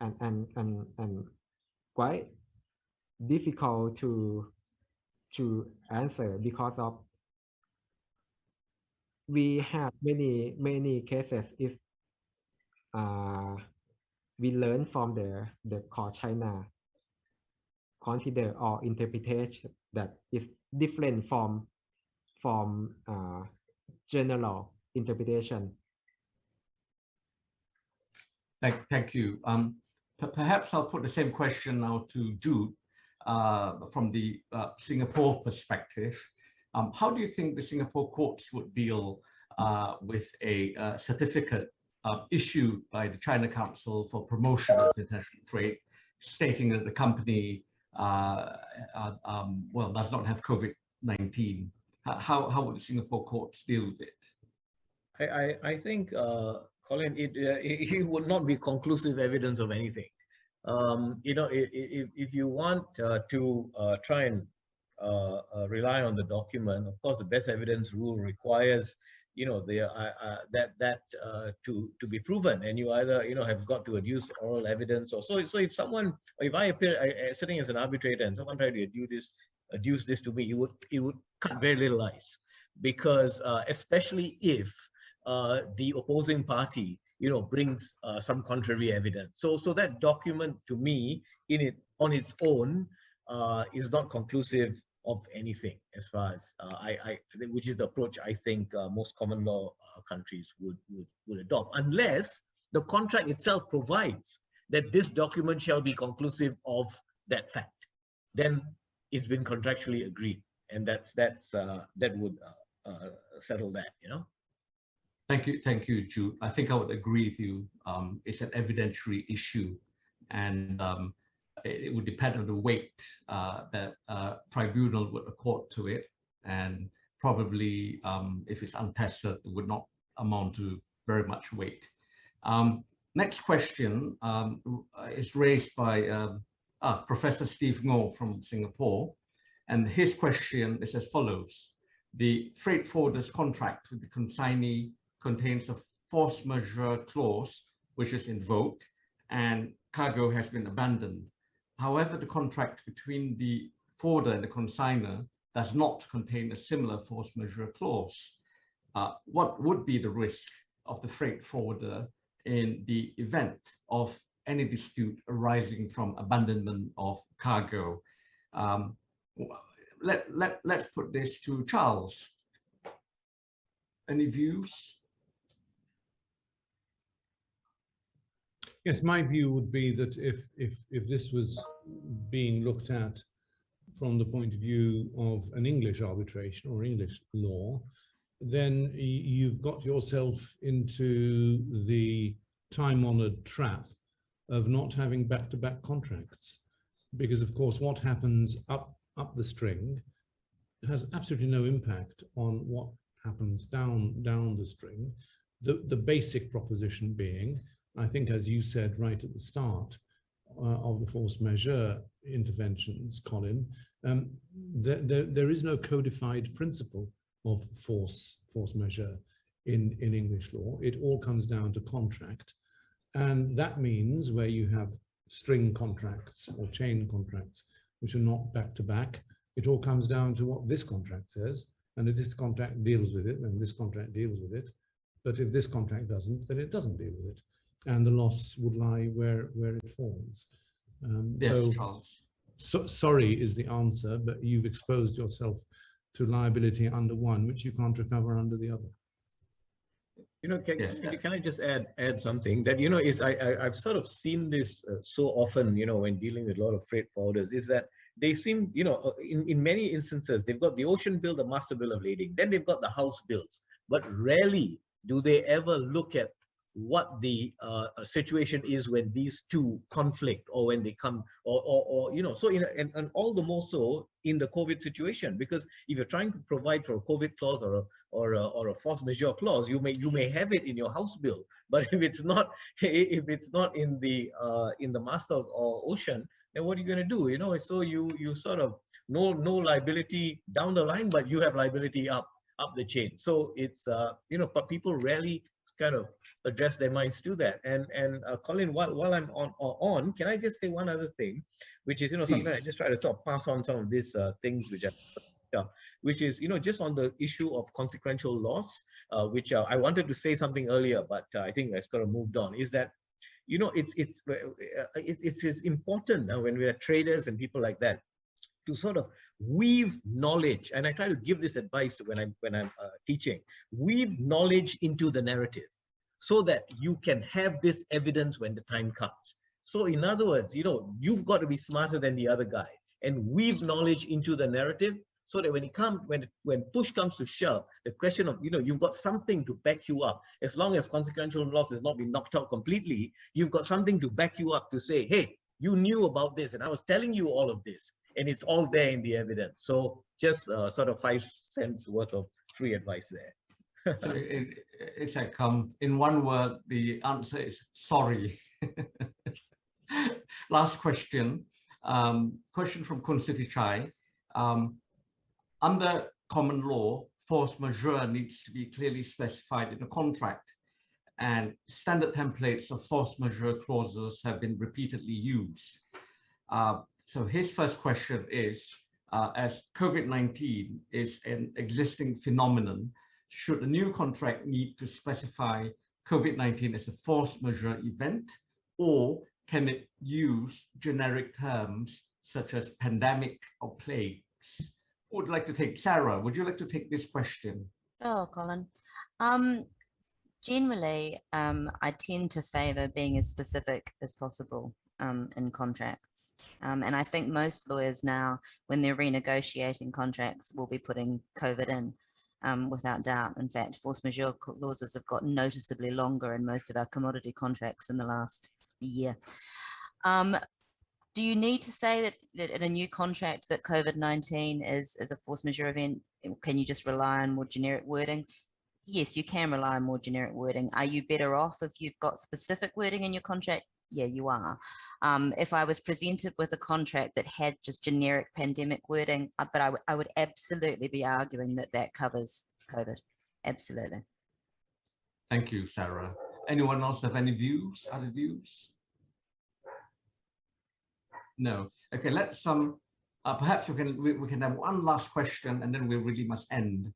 [SPEAKER 6] and quite difficult to answer, because of we have many cases is we learn from the court China consider or interpretation that is different from general interpretation.
[SPEAKER 4] Thank you. Perhaps I'll put the same question now to Jude from the Singapore perspective. How do you think the Singapore courts would deal with a certificate issued by the China Council for Promotion of International Trade, stating that the company does not have COVID-19? How would the Singapore courts deal with it?
[SPEAKER 7] I think, Colin, it would not be conclusive evidence of anything. You know, if you want to try and rely on the document, of course, the best evidence rule requires, you know, to be proven, and you either, you know, have got to adduce oral evidence, or so if someone, if I appear sitting as an arbitrator and someone tried to adduce this to me, it would cut very little ice, because especially if the opposing party, you know, brings some contrary evidence. So that document, to me, on its own, is not conclusive of anything, as far as which is the approach I think most common law countries would adopt, unless the contract itself provides that this document shall be conclusive of that fact. Then it's been contractually agreed, and that would settle that, you know.
[SPEAKER 4] Thank you, Jude. I think I would agree with you. It's an evidentiary issue, and it would depend on the weight that tribunal would accord to it, and probably if it's untested, it would not amount to very much weight. Next question is raised by Professor Steve Ngo from Singapore, and his question is as follows: the freight forwarder's contract with the consignee contains a force majeure clause which is invoked and cargo has been abandoned. However, the contract between the forwarder and the consignor does not contain a similar force majeure clause. What would be the risk of the freight forwarder in the event of any dispute arising from abandonment of cargo? Let's put this to Charles. Any views?
[SPEAKER 8] Yes, my view would be that if this was being looked at from the point of view of an English arbitration or English law, then you've got yourself into the time-honored trap of not having back-to-back contracts, because of course what happens up the string has absolutely no impact on what happens down the string. The basic proposition being, I think, as you said right at the start of the force majeure interventions, Colin, there is no codified principle of force majeure in English law. It all comes down to contract. And that means where you have string contracts or chain contracts, which are not back to back, it all comes down to what this contract says. And if this contract deals with it, then this contract deals with it. But if this contract doesn't, then it doesn't deal with it. And the loss would lie where it falls.
[SPEAKER 4] Yes,
[SPEAKER 8] so sorry is the answer, but you've exposed yourself to liability under one, which you can't recover under the other.
[SPEAKER 7] You know, can I just add something that, you know, is I've sort of seen this so often, you know, when dealing with a lot of freight forwarders, is that they seem, you know, in many instances, they've got the ocean bill, the master bill of lading, then they've got the house bills, but rarely do they ever look at what the situation is when these two conflict, or when they come, or you know, so and all the more so in the COVID situation, because if you're trying to provide for a COVID clause or a force majeure clause, you may have it in your house bill, but if it's not in the master or ocean, then what are you going to do? You know, so you sort of no liability down the line, but you have liability up the chain. So it's you know, but people rarely kind of address their minds to that. And Colin, while I'm on, can I just say one other thing, which is, you know, sometimes I just try to sort of pass on some of these things which is, you know, just on the issue of consequential loss, which I wanted to say something earlier, but I think I sort of moved on, is that, you know, it's important when we are traders and people like that to sort of weave knowledge, and I try to give this advice when I'm teaching, weave knowledge into the narrative so that you can have this evidence when the time comes. So in other words, you know, you've got to be smarter than the other guy and weave knowledge into the narrative so that when push comes to shove, the question of, you know, you've got something to back you up. As long as consequential loss has not been knocked out completely, you've got something to back you up to say, hey, you knew about this and I was telling you all of this, and it's all there in the evidence. So just sort of 5 cents worth of free advice there.
[SPEAKER 4] So it's like, in one word, the answer is sorry. Last question. Question from Kun Siti Chai. Under common law, force majeure needs to be clearly specified in a contract, and standard templates of force majeure clauses have been repeatedly used. So his first question is, as COVID-19 is an existing phenomenon, should a new contract need to specify COVID-19 as a force majeure event, or can it use generic terms such as pandemic or plagues? Who would like to take? Sarah, would you like to take this question?
[SPEAKER 5] Sure, Colin. Generally, I tend to favor being as specific as possible in contracts. And I think most lawyers now, when they're renegotiating contracts, will be putting COVID in without doubt. In fact, force majeure clauses have got noticeably longer in most of our commodity contracts in the last year. Do you need to say that in a new contract that COVID-19 is a force majeure event? Can you just rely on more generic wording? Yes, you can rely on more generic wording. Are you better off if you've got specific wording in your contract? Yeah, you are. If I was presented with a contract that had just generic pandemic wording, but I would absolutely be arguing that that covers COVID. Absolutely.
[SPEAKER 4] Thank you, Sarah. Anyone else have any views, other views? No. Okay, let's perhaps we can have one last question and then we really must end.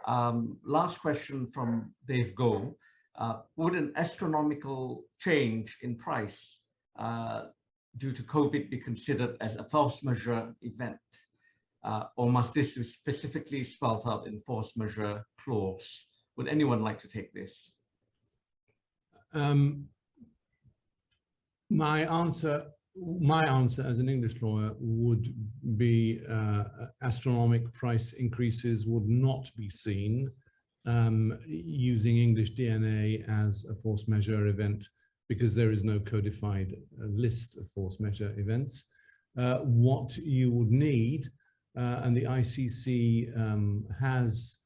[SPEAKER 4] Last question from Dave Go. Would an astronomical change in price due to COVID be considered as a force majeure event? Or must this be specifically spelled out in force majeure clause? Would anyone like to take this?
[SPEAKER 8] My answer as an English lawyer would be astronomical price increases would not be seen using English DNA as a force majeure event because there is no codified list of force majeure events. What you would need, and the ICC has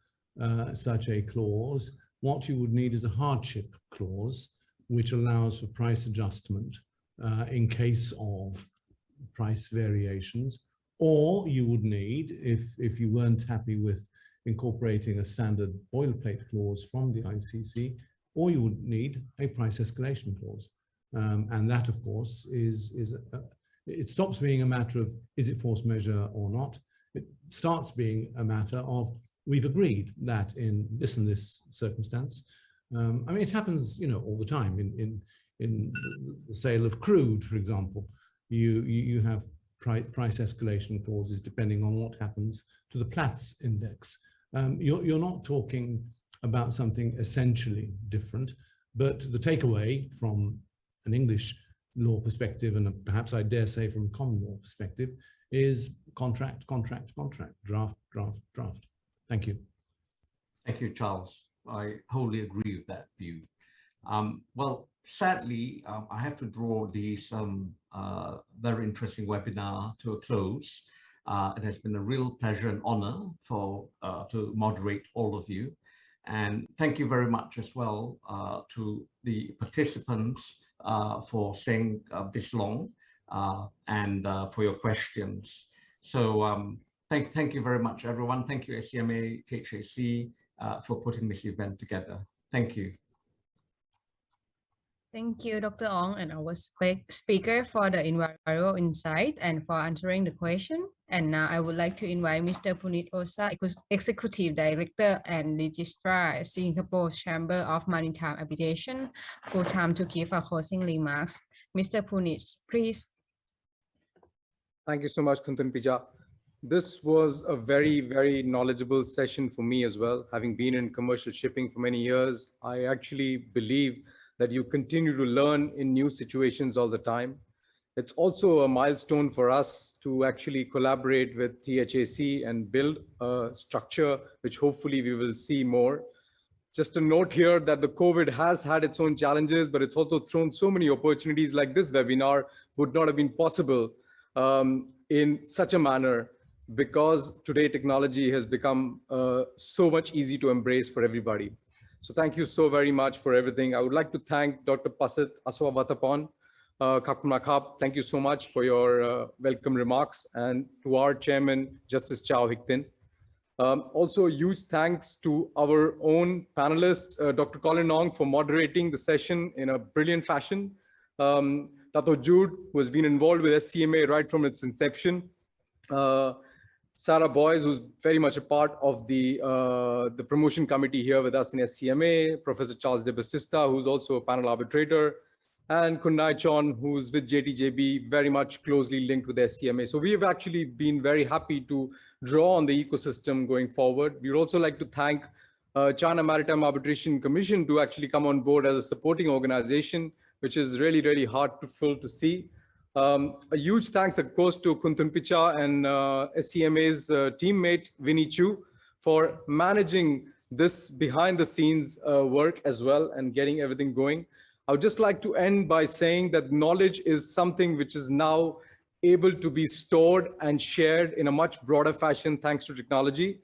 [SPEAKER 8] such a clause, what you would need is a hardship clause, which allows for price adjustment in case of price variations, or you would need, if you weren't happy with incorporating a standard boilerplate clause from the ICC, or you would need a price escalation clause. And that, of course, it stops being a matter of is it force majeure or not. It starts being a matter of we've agreed that in this and this circumstance. I mean, it happens, all the time in the sale of crude, for example. You have price escalation clauses depending on what happens to the Platts index. You're not talking about something essentially different, but the takeaway from an English law perspective, and perhaps I dare say from a common law perspective, is contract, contract, contract, draft, draft, draft. Thank you.
[SPEAKER 4] Thank you, Charles. I wholly agree with that view. Well, sadly, I have to draw this very interesting webinar to a close. It has been a real pleasure and honor to moderate all of you. And thank you very much as well to the participants for staying this long and for your questions. So thank you very much, everyone. Thank you, SCMA, THAC, for putting this event together. Thank you.
[SPEAKER 1] Thank you, Dr. Ong, and our speaker for the invaluable insight and for answering the question. And now I would like to invite Mr. Punit Osa, Executive Director and Registrar, Singapore Chamber of Maritime Arbitration, full-time, to give our closing remarks. Mr. Punit, please.
[SPEAKER 9] Thank you so much, Kuntun Pija. This was a very, very knowledgeable session for me as well. Having been in commercial shipping for many years, I actually believe that you continue to learn in new situations all the time. It's also a milestone for us to actually collaborate with THAC and build a structure which hopefully we will see more. Just a note here that the COVID has had its own challenges, but it's also thrown so many opportunities like this webinar would not have been possible in such a manner, because today technology has become so much easy to embrace for everybody. So thank you so very much for everything. I would like to thank Dr. Pasit Aswawatthapong. Thank you so much for your welcome remarks, and to our chairman, Justice Chow Hik Tin. Also, huge thanks to our own panelist, Dr. Colin Ong, for moderating the session in a brilliant fashion. Tato Jude, who has been involved with SCMA right from its inception. Sarah Boyce, who's very much a part of the promotion committee here with us in SCMA, Professor Charles de Bassista, who's also a panel arbitrator, and Kunnai Chon, who's with JTJB, very much closely linked with SCMA. So we have actually been very happy to draw on the ecosystem going forward. We'd also like to thank China Maritime Arbitration Commission to actually come on board as a supporting organization, which is really, really heartful to see. A huge thanks, of course, to Kuntun Picha and SCMA's teammate, Vinny Chu, for managing this behind the scenes work as well and getting everything going. I would just like to end by saying that knowledge is something which is now able to be stored and shared in a much broader fashion thanks to technology.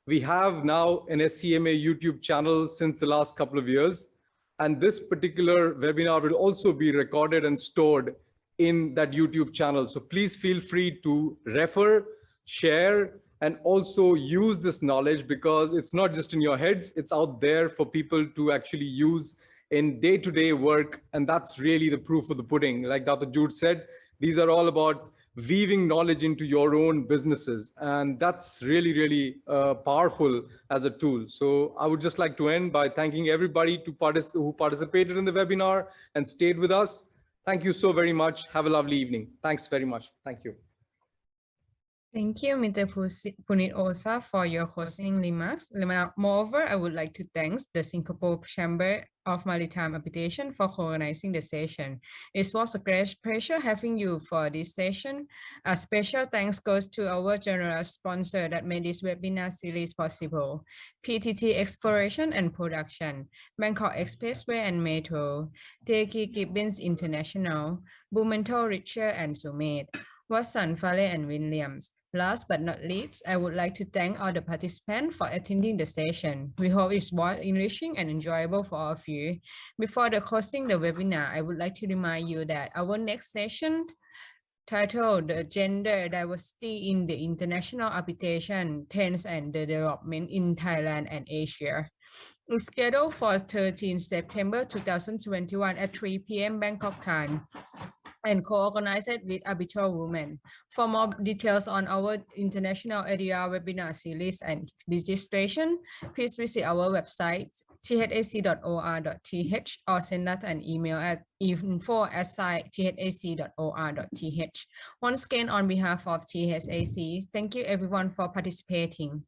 [SPEAKER 9] We have now an SCMA YouTube channel since the last couple of years, and this particular webinar will also be recorded and stored in that YouTube channel. So please feel free to refer, share, and also use this knowledge, because it's not just in your heads, it's out there for people to actually use in day-to-day work. And that's really the proof of the pudding. Like Dr. Jude said, these are all about weaving knowledge into your own businesses. And that's really, really powerful as a tool. So I would just like to end by thanking everybody who participated in the webinar and stayed with us. Thank you so very much. Have a lovely evening. Thanks very much. Thank you.
[SPEAKER 1] Thank you, Mr. Punit Osa, for your closing remarks. Moreover, I would like to thank the Singapore Chamber of Maritime Arbitration for organizing the session. It was a great pleasure having you for this session. A special thanks goes to our general sponsor that made this webinar series possible: PTT Exploration and Production, Bangkok Expressway and Metro, THAC Gibbons International, Blumenthal Richer and Sumet, Watson, Farley and Williams. Last but not least, I would like to thank all the participants for attending the session. We hope it was enriching and enjoyable for all of you. Before closing the webinar, I would like to remind you that our next session, titled Gender Diversity in the International Arbitration Trends and the Development in Thailand and Asia, is scheduled for 13 September 2021 at 3 p.m. Bangkok time, and co-organized with Arbitral Women. For more details on our International Area webinar series and registration, please visit our website, thac.or.th, or send us an email at info@thac.or.th. Once again, on behalf of THAC, thank you everyone for participating.